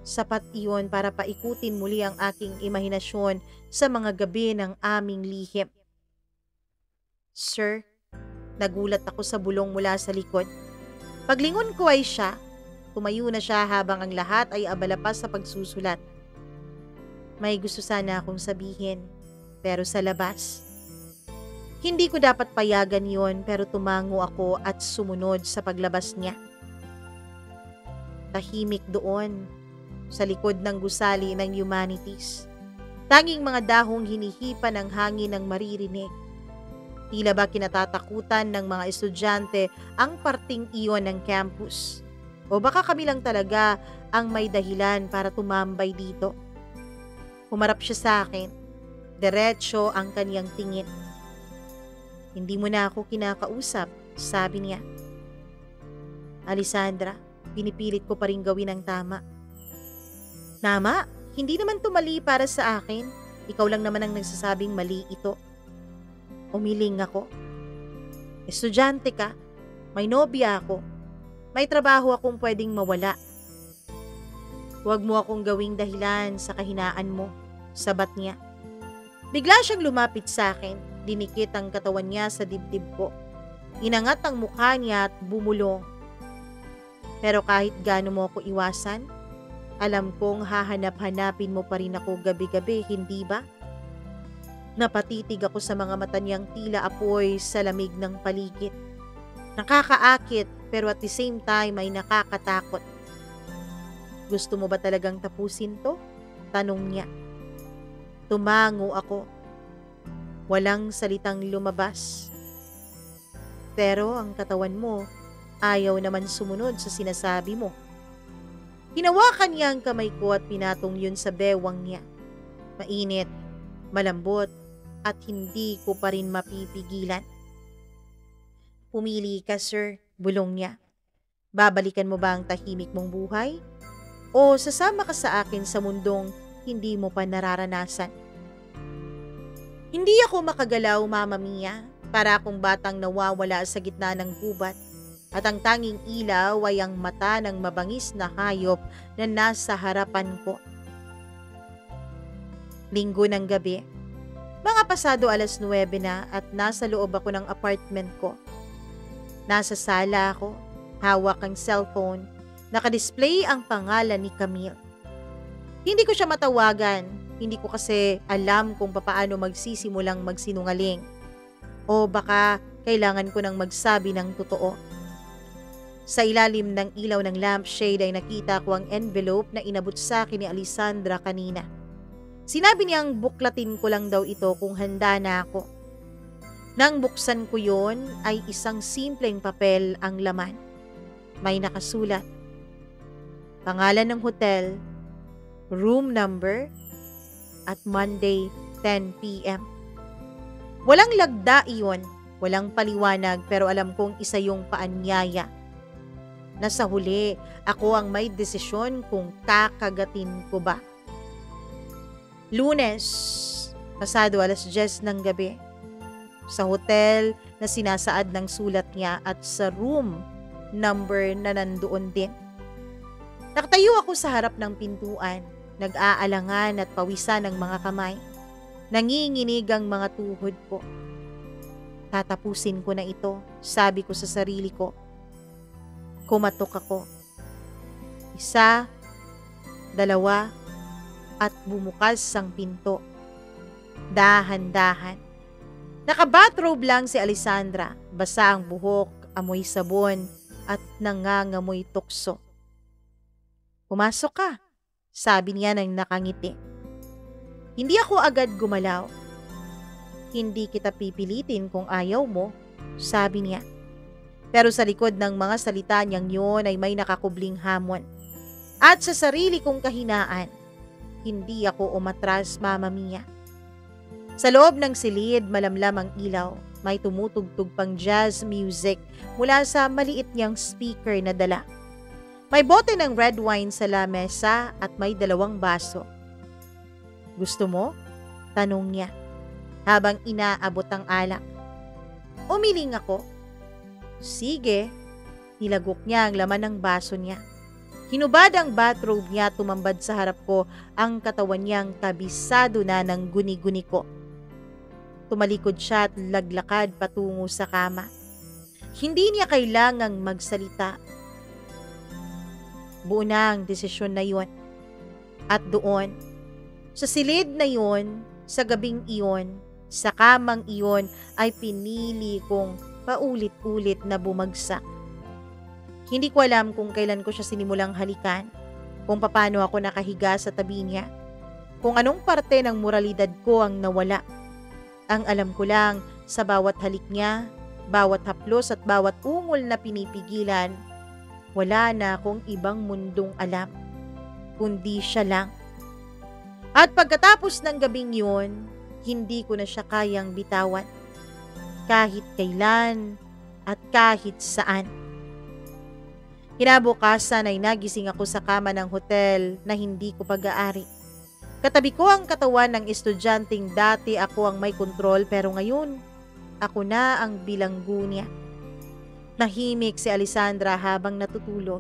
Sapat iyon para paikutin muli ang aking imahinasyon sa mga gabi ng aming lihim. Sir, nagulat ako sa bulong mula sa likod. Paglingon ko ay siya. Tumayo na siya habang ang lahat ay abala pa sa pagsusulat. May gusto sana akong sabihin, pero sa labas. Hindi ko dapat payagan yon, pero tumango ako at sumunod sa paglabas niya. Tahimik doon, sa likod ng gusali ng humanities. Tanging mga dahong hinihipa ng hangin ang maririnig. Tila ba kinatatakutan ng mga estudyante ang parting iyon ng campus? O baka kami lang talaga ang may dahilan para tumambay dito? Humarap siya sa akin. Diretso ang kaniyang tingin. Hindi mo na ako kinakausap, sabi niya. Alessandra, pinipilit ko pa rin gawin ang tama. Tama? Hindi naman to mali para sa akin. Ikaw lang naman ang nagsasabing mali ito. Umiling ako. Estudyante ka. May nobya ako. May trabaho akong pwedeng mawala. Huwag mo akong gawing dahilan sa kahinaan mo, sabat niya. Bigla siyang lumapit sa akin, dinikit ang katawan niya sa dibdib ko. Inangat ang mukha niya at bumulong. Pero kahit gaano mo ako iwasan, alam kong hahanap-hanapin mo pa rin ako gabi-gabi, hindi ba? Napatitig ako sa mga mata niyang tila apoy sa lamig ng paligid. Nakakaakit pero at the same time ay nakakatakot. Gusto mo ba talagang tapusin to? Tanong niya. Tumango ako. Walang salitang lumabas. Pero ang katawan mo ayaw naman sumunod sa sinasabi mo. Hinawakan niya ang kamay ko at pinatong yun sa bewang niya. Mainit, malambot, at hindi ko pa rin mapipigilan. Pumili ka, sir, bulong niya. Babalikan mo ba ang tahimik mong buhay? O sasama ka sa akin sa mundong hindi mo pa nararanasan? Hindi ako makagalaw, Mama Mia, para akong batang nawawala sa gitna ng gubat. At ang tanging ilaw ay ang mata ng mabangis na hayop na nasa harapan ko. Linggo ng gabi. Mga pasado 9:00 na at nasa loob ako ng apartment ko. Nasa sala ako, hawak ang cellphone, nakadisplay ang pangalan ni Camille. Hindi ko siya matawagan, hindi ko kasi alam kung papaano magsisimulang magsinungaling. O baka kailangan ko nang magsabi ng totoo. Sa ilalim ng ilaw ng lampshade ay nakita ko ang envelope na inabot sa akin ni Alessandra kanina. Sinabi niyang buklatin ko lang daw ito kung handa na ako. Nang buksan ko yon ay isang simpleng papel ang laman. May nakasulat. Pangalan ng hotel, room number, at Monday 10 p.m. Walang lagda iyon, walang paliwanag pero alam kong isa yung paanyaya. Nasa huli, ako ang may desisyon kung kakagatin ko ba. Lunes, pasado 10:00 ng gabi. Sa hotel na sinasaad ng sulat niya at sa room number na nandoon din. Nakatayo ako sa harap ng pintuan, nag-aalangan at pawisan ng mga kamay. Nanginginig ang mga tuhod ko. Tatapusin ko na ito, sabi ko sa sarili ko. Kumatok ako. 1, 2, at bumukas ang pinto. Dahan-dahan. Naka-bathrobe lang si Alessandra, basa ang buhok, amoy sabon, at nangangamoy tukso. Pumasok ka, sabi niya nang nakangiti. Hindi ako agad gumalaw. Hindi kita pipilitin kung ayaw mo, sabi niya. Pero sa likod ng mga salita niyang yun ay may nakakubling hamon. At sa sarili kong kahinaan, hindi ako umatras, Mama Mia. Sa loob ng silid, malamlam ang ilaw. May tumutugtog pang jazz music mula sa maliit niyang speaker na dala. May bote ng red wine sa lamesa at may 2 baso. Gusto mo? Tanong niya habang inaabot ang alak. Umiling ako. Sige. Nilagok niya ang laman ng baso niya. Hinubad ang bathrobe niya, tumambad sa harap ko, ang katawan niyang kabisado na ng guni-guni ko. Tumalikod siya at laglakad patungo sa kama. Hindi niya kailangang magsalita. Buo na ang desisyon na yun. At doon, sa silid na yun, sa gabing iyon, sa kamang iyon, ay pinili kong paulit-ulit na bumagsak. Hindi ko alam kung kailan ko siya sinimulang halikan, kung paano ako nakahiga sa tabi niya, kung anong parte ng moralidad ko ang nawala. Ang alam ko lang, sa bawat halik niya, bawat haplos at bawat ungol na pinipigilan, wala na akong ibang mundong alam, kundi siya lang. At pagkatapos ng gabing yun, hindi ko na siya kayang bitawan, kahit kailan at kahit saan. Kinabukasan ay nagising ako sa kama ng hotel na hindi ko pag-aari. Katabi ko ang katawan ng estudyanteng dati ako ang may kontrol, pero ngayon, ako na ang bilanggo niya. Nahimik si Alessandra habang natutulog.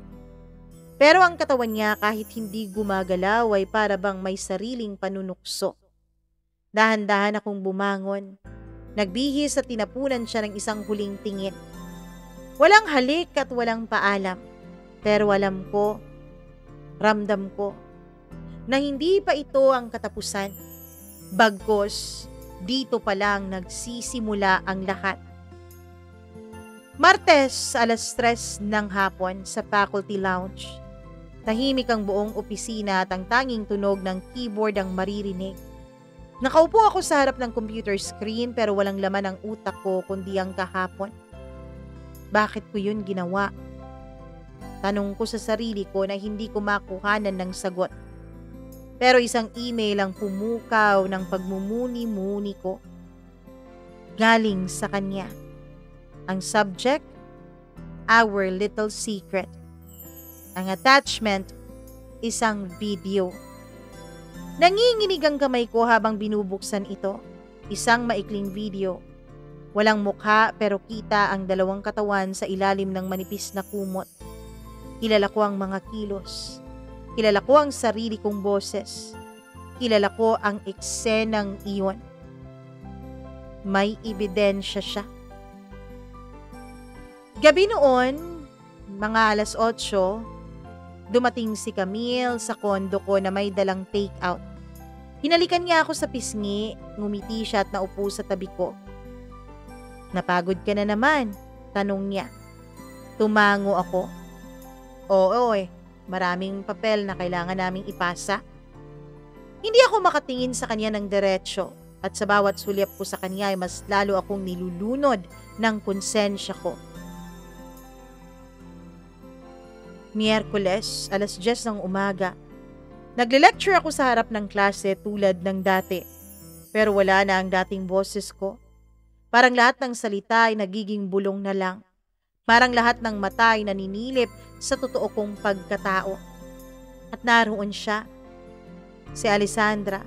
Pero ang katawan niya kahit hindi gumagalaw ay para bang may sariling panunukso. Dahan-dahan akong bumangon. Nagbihis at tinapunan siya ng isang huling tingin. Walang halik at walang paalam. Pero alam ko, ramdam ko, na hindi pa ito ang katapusan. Bagkus, dito pa lang nagsisimula ang lahat. Martes, 3:00 ng hapon sa faculty lounge. Tahimik ang buong opisina at ang tanging tunog ng keyboard ang maririnig. Nakaupo ako sa harap ng computer screen pero walang laman ang utak ko kundi ang kahapon. Bakit ko yun ginawa? Tanong ko sa sarili ko na hindi ko makuhanan ng sagot. Pero isang email ang pumukaw ng pagmumuni-muni ko. Galing sa kanya. Ang subject, Our Little Secret. Ang attachment, isang video. Nanginginig ang kamay ko habang binubuksan ito. Isang maikling video. Walang mukha pero kita ang 2 katawan sa ilalim ng manipis na kumot. Kilala ko ang mga kilos. Kilala ko ang sarili kong boses. Kilala ko ang eksenang iyon. May ebidensya siya. Gabi noon, mga 8:00, dumating si Camille sa kondo ko na may dalang take-out. Hinalikan niya ako sa pisngi, ngumiti siya at naupo sa tabi ko. Napagod ka na naman? Tanong niya. Tumango ako. Oo maraming papel na kailangan naming ipasa. Hindi ako makatingin sa kanya ng diretsyo at sa bawat sulyap ko sa kanya ay mas lalo akong nilulunod ng konsensya ko. Miyerkules, 10:00 ng umaga. Nagle-lecture ako sa harap ng klase tulad ng dati. Pero wala na ang dating boses ko. Parang lahat ng salita ay nagiging bulong na lang. Parang lahat ng mata ay naninilip sa totoo kong pagkatao. At naroon siya, si Alessandra.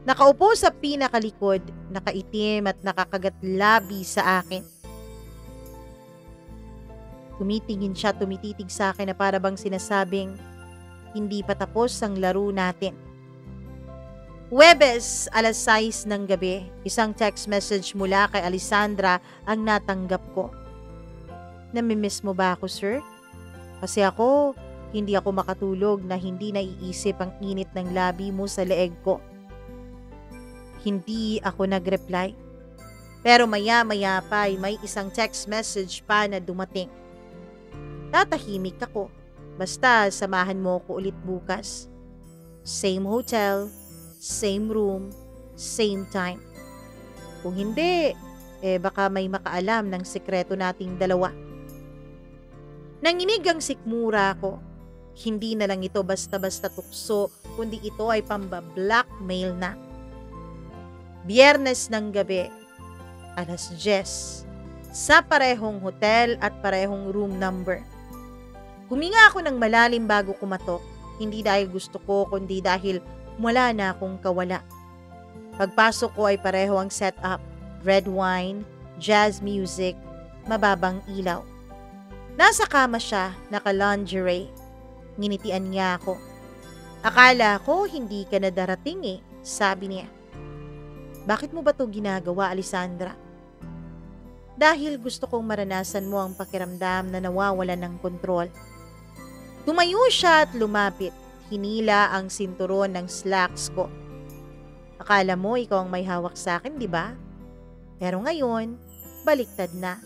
Nakaupo sa pinakalikod, nakaitim at nakakagat-labi sa akin. Tumitingin siya, tumititig sa akin na para bang sinasabing, hindi pa tapos ang laro natin. Huwebes, 6:00 ng gabi, isang text message mula kay Alessandra ang natanggap ko. Namimiss mo ba ako, sir? Kasi ako, hindi ako makatulog na hindi naiisip ang init ng labi mo sa leeg ko. Hindi ako nag-reply. Pero maya-maya pa ay may isang text message pa na dumating. Tatahimik ako. Basta samahan mo ko ulit bukas. Same hotel, same room, same time. Kung hindi, baka may makaalam ng sikreto nating dalawa. Nanginig ang sikmura ko. Hindi na lang ito basta-basta tukso, kundi ito ay pamba-blackmail na. Biyernes ng gabi, alas 10, sa parehong hotel at parehong room number. Huminga ako ng malalim bago kumatok, hindi dahil gusto ko, kundi dahil wala na akong kawala. Pagpasok ko ay pareho ang setup, red wine, jazz music, mababang ilaw. Nasa kama siya, naka-lingerie. Nginitian niya ako. Akala ko hindi ka na darating sabi niya. Bakit mo ba ito ginagawa, Alessandra? Dahil gusto kong maranasan mo ang pakiramdam na nawawala ng kontrol. Tumayo siya at lumapit. Hinila ang sinturon ng slacks ko. Akala mo ikaw ang may hawak sa akin, di ba? Pero ngayon, baliktad na.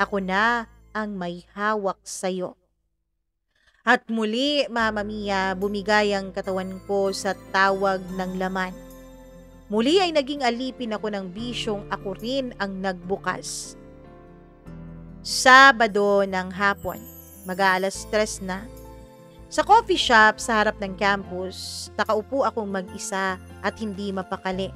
Ako na ang may hawak sa'yo. At muli, Mama Mia, bumigay ang katawan ko sa tawag ng laman. Muli ay naging alipin ako ng bisyong ako rin ang nagbukas. Sabado ng hapon, mag-aalas 3 na. Sa coffee shop sa harap ng campus, nakaupo akong mag-isa at hindi mapakali.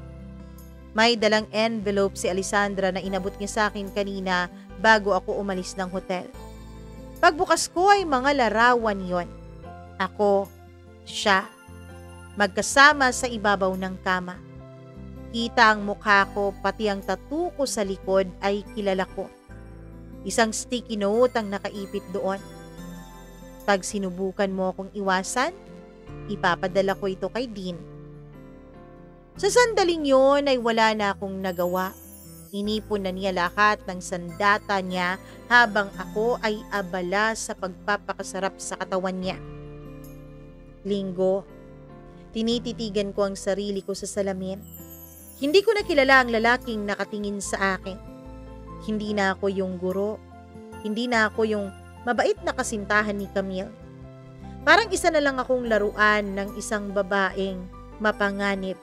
May dalang envelope si Alessandra na inabot niya sa akin kanina bago ako umalis ng hotel. Pagbukas ko ay mga larawan yon. Ako, siya, magkasama sa ibabaw ng kama. Kita ang mukha ko, pati ang tattoo ko sa likod ay kilala ko. Isang sticky note ang nakaipit doon. Pag sinubukan mo akong iwasan, ipapadala ko ito kay Dean. Sa sandaling yon ay wala na akong nagawa. Inipon na niya lahat ng sandata niya habang ako ay abala sa pagpapakasarap sa katawan niya. Linggo, tinititigan ko ang sarili ko sa salamin. Hindi ko na kilala ang lalaking nakatingin sa akin. Hindi na ako yung guro. Hindi na ako yung mabait na kasintahan ni Camille. Parang isa na lang akong laruan ng isang babaeng mapanganib.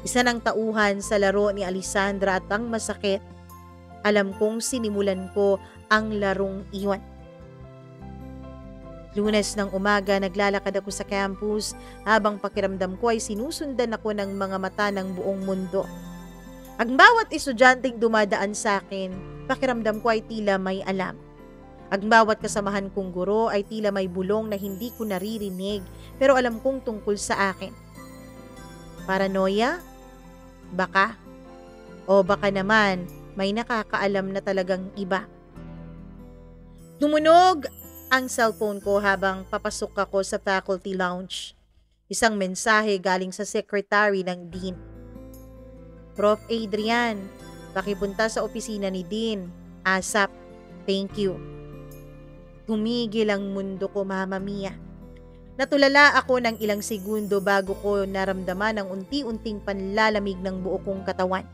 Isa ng tauhan sa laro ni Alessandra at ang masakit, alam kong sinimulan ko ang larong iyon. Lunes ng umaga, naglalakad ako sa campus habang pakiramdam ko ay sinusundan ako ng mga mata ng buong mundo. Ang bawat estudyanteng dumadaan sa akin, pakiramdam ko ay tila may alam. Ang bawat kasamahan kong guro ay tila may bulong na hindi ko naririnig pero alam kong tungkol sa akin. Paranoia? Baka? O baka naman may nakakaalam na talagang iba. Tumunog ang cellphone ko habang papasok ako sa faculty lounge. Isang mensahe galing sa secretary ng Dean. Prof. Adrian, pakipunta sa opisina ni Dean. ASAP. Thank you. Tumigil ang mundo ko, Mama Mia. Natulala ako ng ilang segundo bago ko naramdaman ang unti-unting panlalamig ng buo kong katawan.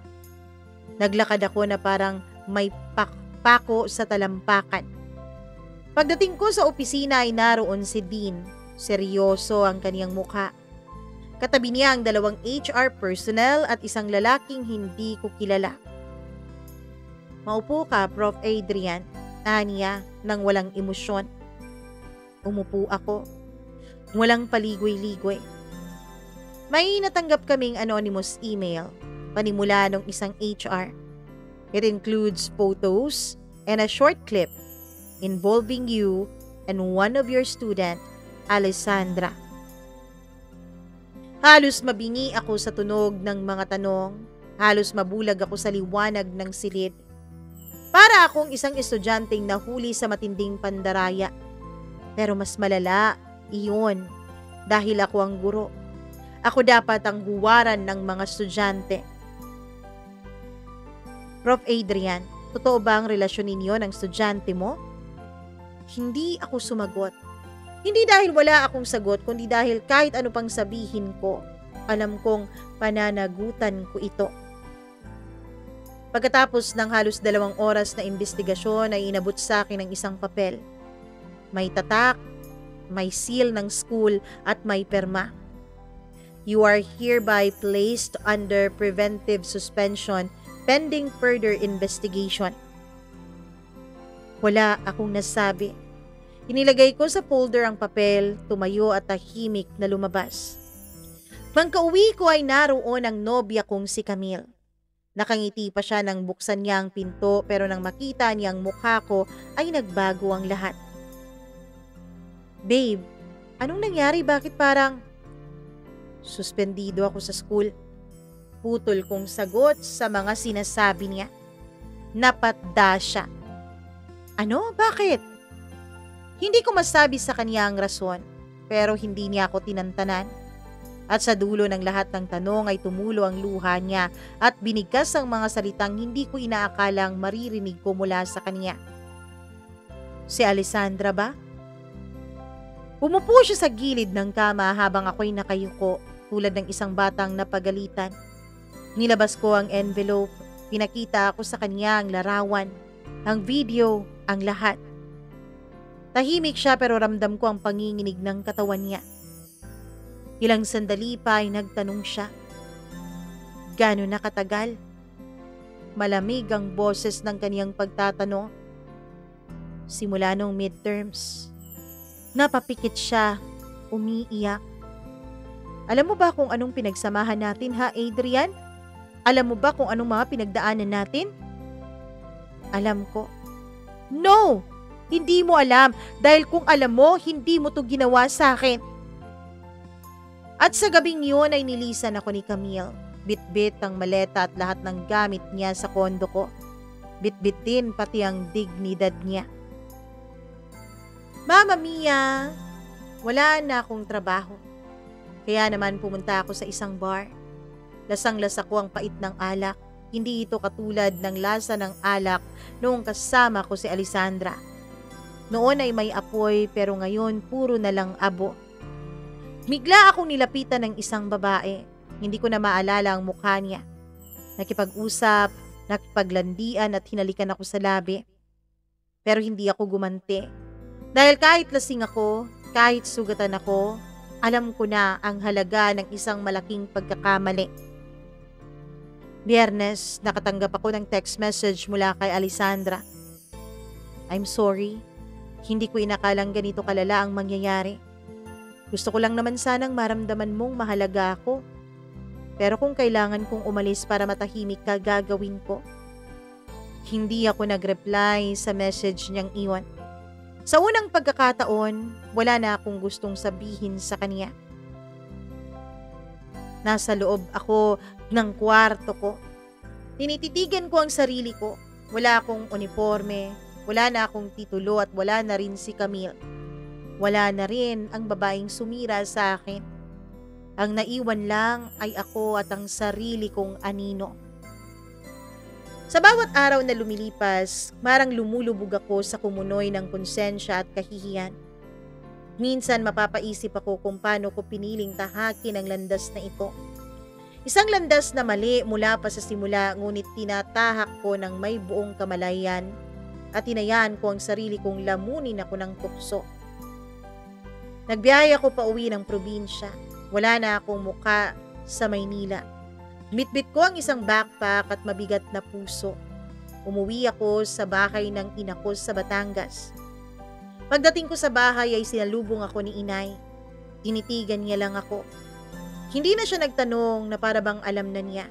Naglakad ako na parang may pakpako sa talampakan. Pagdating ko sa opisina ay naroon si Dean. Seryoso ang kaniyang mukha. Katabi niya ang 2 HR personnel at isang lalaking hindi ko kilala. Maupo ka, Prof. Adrian, aniya nang walang emosyon. Umupo ako. Walang paligoy-ligoy. May natanggap kaming anonymous email, panimula ng isang HR. It includes photos and a short clip involving you and one of your student, Alessandra. Halos mabingi ako sa tunog ng mga tanong, halos mabulag ako sa liwanag ng silid. Para akong isang estudyanteng nahuli sa matinding pandaraya. Pero mas malala, iyon, dahil ako ang guro. Ako dapat ang huwaran ng mga estudyante. Prof. Adrian, totoo ba ang relasyon ninyo ng estudyante mo? Hindi ako sumagot. Hindi dahil wala akong sagot, kundi dahil kahit ano pang sabihin ko, alam kong pananagutan ko ito. Pagkatapos ng halos 2 oras na investigasyon ay inabot sa akin ng isang papel. May tatak, may seal ng school at may perma. You are hereby placed under preventive suspension pending further investigation. Wala akong nasabi. Inilagay ko sa folder ang papel, tumayo at tahimik na lumabas. Pagka-uwi ko ay naroon ang nobya kong si Camille. Nakangiti pa siya nang buksan niya ang pinto pero nang makita niya ang mukha ko ay nagbago ang lahat. Babe, anong nangyari? Bakit parang... Suspendido ako sa school. Putol kong sagot sa mga sinasabi niya. Napatda siya. Ano? Bakit? Hindi ko masabi sa kanya ang rason, pero hindi niya ako tinantanan. At sa dulo ng lahat ng tanong ay tumulo ang luha niya at binigkas ang mga salitang hindi ko inaakalang maririnig ko mula sa kanya. Si Alessandra ba? Umupo siya sa gilid ng kama habang ako'y nakayuko tulad ng isang batang napagalitan. Nilabas ko ang envelope, pinakita ako sa kanya ang larawan, ang video, ang lahat. Tahimik siya pero ramdam ko ang panginginig ng katawan niya. Ilang sandali pa ay nagtanong siya. Gaano na katagal? Malamig ang boses ng kaniyang pagtatanong. Simula nung midterms. Napapikit siya, umiiyak. Alam mo ba kung anong pinagsamahan natin ha, Adrian? Alam mo ba kung anong mga pinagdaanan natin? Alam ko. No! Hindi mo alam dahil kung alam mo, hindi mo to ginawa sa akin. At sa gabing yun ay nilisan ako ni Camille. Bit-bit ang maleta at lahat ng gamit niya sa kondo ko. Bit-bit din pati ang dignidad niya. Mama Mia, wala na akong trabaho. Kaya naman pumunta ako sa isang bar. Lasang-lasa ko ang pait ng alak. Hindi ito katulad ng lasa ng alak noong kasama ko si Alessandra. Noon ay may apoy pero ngayon puro na lang abo. Bigla akong nilapitan ng isang babae. Hindi ko na maalala ang mukha niya. Nakipag-usap, nakipaglandian at hinalikan ako sa labi. Pero hindi ako gumanti. Dahil kahit lasing ako, kahit sugatan ako, alam ko na ang halaga ng isang malaking pagkakamali. Biyernes, nakatanggap ako ng text message mula kay Alessandra. I'm sorry. Hindi ko inakalang ganito kalala ang mangyayari. Gusto ko lang naman sanang maramdaman mong mahalaga ako. Pero kung kailangan kong umalis para matahimik ka, gagawin ko. Hindi ako nag-reply sa message niyang iwan. Sa unang pagkakataon, wala na akong gustong sabihin sa kanya. Nasa loob ako ng kwarto ko. Tinititigan ko ang sarili ko. Wala akong uniforme, wala na akong titulo at wala na rin si Camille. Wala na rin ang babaeng sumira sa akin. Ang naiwan lang ay ako at ang sarili kong anino. Sa bawat araw na lumilipas, marang lumulubog ako sa kumunoy ng konsensya at kahihiyan. Minsan mapapaisip ako kung paano ko piniling tahakin ang landas na ito. Isang landas na mali mula pa sa simula ngunit tinatahak ko ng may buong kamalayan at tinayaan ko ang sarili kong lamunin ako ng tukso. Nagbiyahe ako pa uwi ng probinsya. Wala na akong muka sa Maynila. Bitbit ko ang isang backpack at mabigat na puso. Umuwi ako sa bahay ng ina ko sa Batangas. Pagdating ko sa bahay ay sinalubong ako ni inay. Tinitigan niya lang ako. Hindi na siya nagtanong na para bang alam na niya.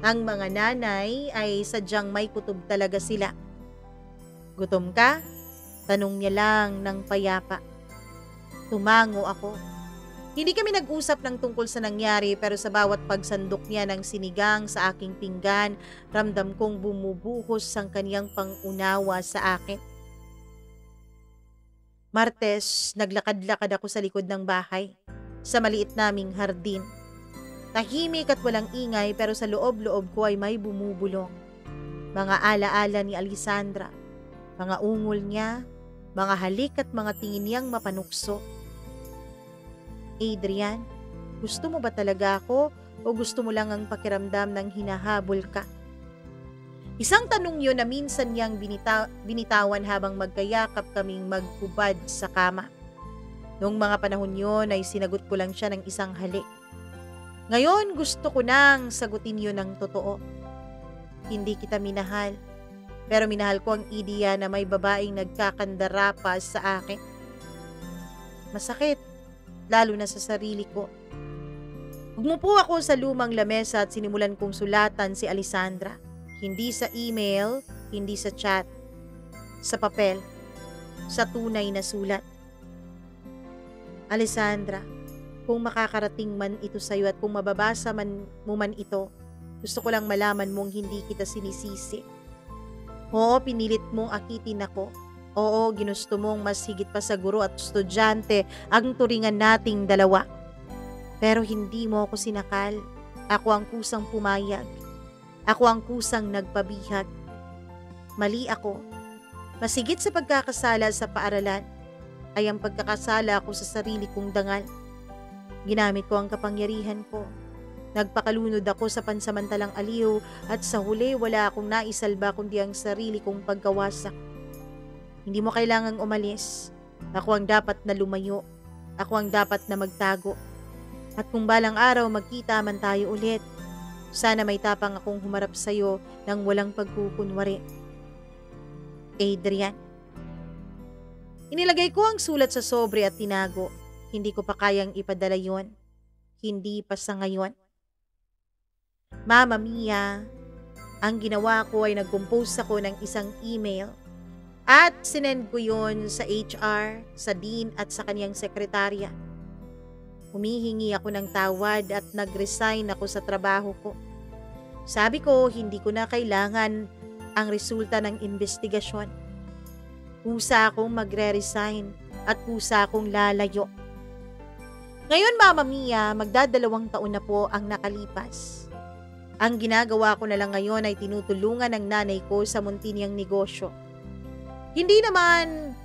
Ang mga nanay ay sadyang may kutob talaga sila. Gutom ka? Tanong niya lang ng payapa. Tumango ako. Hindi kami nag-usap ng tungkol sa nangyari pero sa bawat pagsandok niya ng sinigang sa aking pinggan, ramdam kong bumubuhos ang kaniyang pangunawa sa akin. Martes, naglakad-lakad ako sa likod ng bahay, sa maliit naming hardin. Tahimik at walang ingay pero sa loob-loob ko ay may bumubulong. Mga alaala ni Alessandra, mga ungol niya, mga halik at mga tingin niyang mapanukso. Adrian, gusto mo ba talaga ako o gusto mo lang ang pakiramdam ng hinahabol ka? Isang tanong yun na minsan niyang binitawan habang magkayakap kaming maghubad sa kama. Noong mga panahon yun ay sinagot ko lang siya ng isang halik. Ngayon gusto ko nang sagutin yun ng totoo. Hindi kita minahal. Pero minahal ko ang ideya na may babaeng nagkakandara pa sa akin. Masakit, lalo na sa sarili ko. Umupo ako sa lumang lamesa at sinimulan kong sulatan si Alessandra. Hindi sa email, hindi sa chat. Sa papel, sa tunay na sulat. Alessandra, kung makakarating man ito sa'yo at kung mababasa mo man ito, gusto ko lang malaman mong hindi kita sinisisi. Oo, pinilit mong akitin ako. Oo, ginusto mong mas higit pa sa guro at estudyante ang turingan nating dalawa. Pero hindi mo ako sinakal. Ako ang kusang pumayag. Ako ang kusang nagpabihag. Mali ako. Masigit sa pagkakasala sa paaralan ay ang pagkakasala ko sa sarili kong dangal. Ginamit ko ang kapangyarihan ko. Nagpakalunod ako sa pansamantalang aliw at sa huli wala akong naisalba kundi ang sarili kong pagkawasak. Hindi mo kailangang umalis. Ako ang dapat na lumayo. Ako ang dapat na magtago. At kung balang araw magkita man tayo ulit, sana may tapang akong humarap sa'yo nang walang pagkukunwari. Adrian. Inilagay ko ang sulat sa sobre at tinago. Hindi ko pa kayang ipadala yon. Hindi pa sa ngayon. Mama Mia, ang ginawa ko ay nag-compose ako ng isang email at sinend ko yun sa HR, sa dean at sa kanyang sekretarya. Humihingi ako ng tawad at nag-resign ako sa trabaho ko. Sabi ko, hindi ko na kailangan ang resulta ng investigasyon. Kusa akong magre-resign at kusa akong lalayo. Ngayon, Mama Mia, magdadalawang taon na po ang nakalipas. Ang ginagawa ko na lang ngayon ay tinutulungan ng nanay ko sa munti niyang negosyo. Hindi naman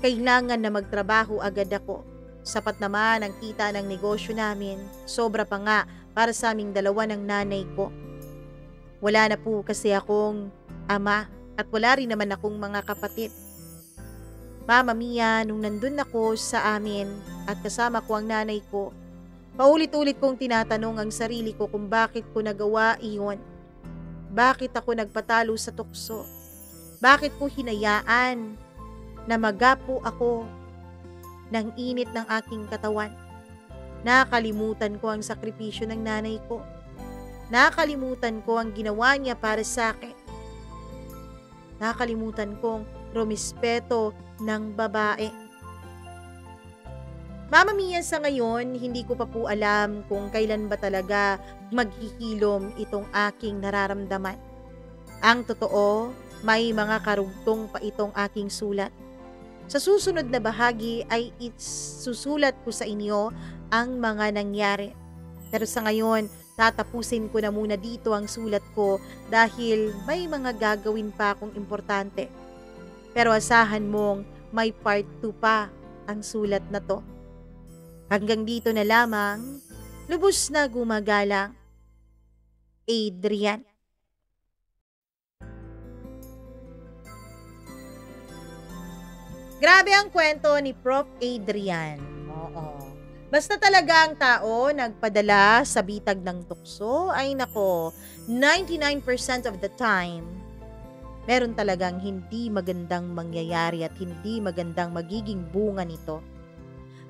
kailangan na magtrabaho agad ako. Sapat naman ang kita ng negosyo namin. Sobra pa nga para sa aming dalawa ng nanay ko. Wala na po kasi akong ama at wala rin naman akong mga kapatid. Mama Mia, nung nandun ako sa amin at kasama ko ang nanay ko, paulit-ulit kong tinatanong ang sarili ko kung bakit ko nagawa iyon. Bakit ako nagpatalo sa tukso? Bakit ko hinayaan na magapo ako ng init ng aking katawan? Nakalimutan ko ang sakripisyo ng nanay ko. Nakalimutan ko ang ginawa niya para sa akin. Nakalimutan kong rumispeto ng babae. Mama Mia, sa ngayon, hindi ko pa po alam kung kailan ba talaga maghihilom itong aking nararamdaman. Ang totoo, may mga karugtong pa itong aking sulat. Sa susunod na bahagi ay isusulat ko sa inyo ang mga nangyari. Pero sa ngayon, tatapusin ko na muna dito ang sulat ko dahil may mga gagawin pa akong importante. Pero asahan mong may part 2 pa ang sulat na to. Hanggang dito na lamang, lubos na gumagalang, Adrian. Grabe ang kwento ni Prof. Adrian. Oo. Basta talaga ang tao nagpadala sa bitag ng tukso, ay nako, 99% of the time, meron talagang hindi magandang mangyayari at hindi magandang magiging bunga nito.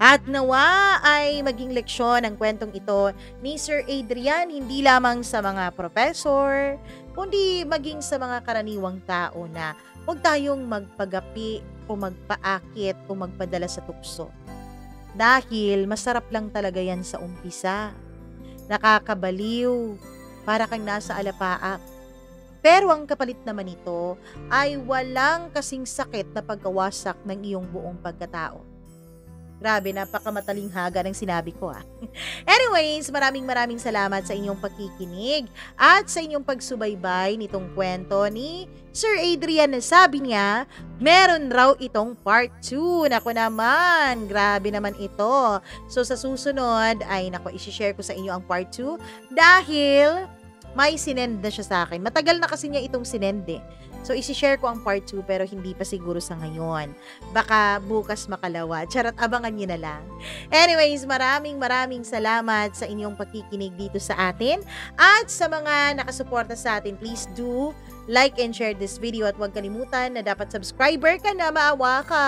At nawa ay maging leksyon ang kwentong ito ni Sir Adrian hindi lamang sa mga professor, kundi maging sa mga karaniwang tao na huwag tayong magpagapi o magpaakit o magpadala sa tukso. Dahil masarap lang talaga yan sa umpisa. Nakakabaliw, para kang nasa alapaap. Pero ang kapalit naman nito ay walang kasing sakit na pagkawasak ng iyong buong pagkatao. Grabe, napakamatalihaga ng sinabi ko . Anyways, maraming salamat sa inyong pakikinig at sa inyong pagsubaybay nitong kwento ni Sir Adrian na sabi niya, meron raw itong part 2. Naku naman, grabe naman ito. So sa susunod ay isi-share ko sa inyo ang part 2 dahil may sinend na siya sa akin. Matagal na kasi niya itong sinend . So, isi-share ko ang part 2 pero hindi pa siguro sa ngayon. Baka bukas makalawa. Charot, abangan niyo na lang. Anyways, maraming salamat sa inyong pakikinig dito sa atin. At sa mga nakasuporta sa atin, please do like and share this video at huwag kalimutan na dapat subscriber ka na, maawa ka.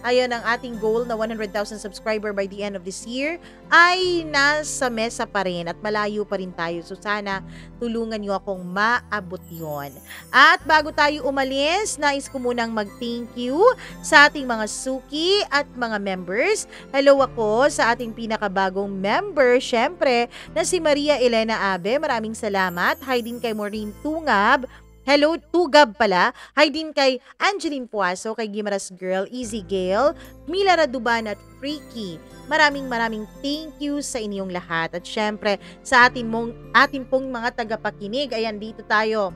Ayun, ang ating goal na 100,000 subscriber by the end of this year ay nasa mesa pa rin at malayo pa rin tayo. So sana tulungan nyo akong maabot yon. At bago tayo umalis, nais ko munang mag-thank you sa ating mga suki at mga members. Hello ako sa ating pinakabagong member, syempre, na si Maria Elena Abe. Maraming salamat. Hi din kay Maureen Tungab. Hello, Tugab pala. Hi din kay Angeline Puaso, kay Gimaras Girl, Easy Gale, Mila Raduban at Freaky. Maraming thank you sa inyong lahat. At syempre, sa atin pong mga tagapakinig, ayan, dito tayo.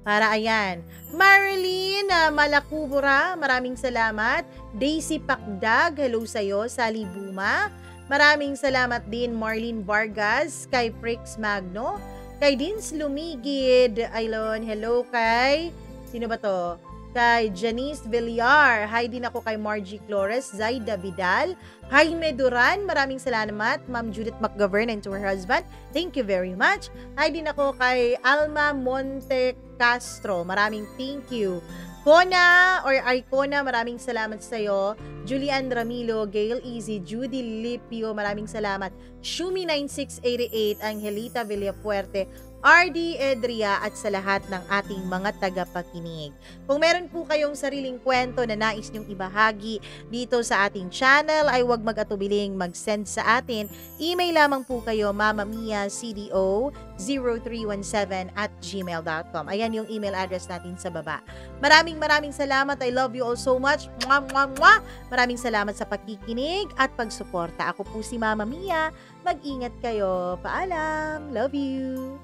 Para ayan, Marilyn Malakubura, maraming salamat. Daisy Pakdag, hello sa'yo. Sally Buma, maraming salamat din. Marlene Vargas, kay Prix Magno, kay Dins Lumigid, Aylon, hello kay, sino ba to? Kay Janice Villar, hi din ako kay Margie Flores, Zaida Vidal, Jaime Duran, maraming salamat. Ma'am Judith McGovern and to her husband, thank you very much. Hi din ako kay Alma Monte Castro, maraming thank you. Kona or Icona, maraming salamat sa iyo. Julian Ramilo, Gail Easy, Judy Lipio, maraming salamat. Shumi 9688, Angelita Villafuerte, RD Edria at sa lahat ng ating mga tagapakinig. Kung meron po kayong sariling kwento na nais nyong ibahagi dito sa ating channel, ay huwag mag-atubiling mag-send sa atin. Email lamang po kayo mamamiacdo0317@gmail.com. Ayan yung email address natin sa baba. Maraming salamat. I love you all so much. Mwah, mwah, mwah. Maraming salamat sa pakikinig at pagsuporta. Ako po si Mama Mia. Mag-ingat kayo. Paalam. Love you.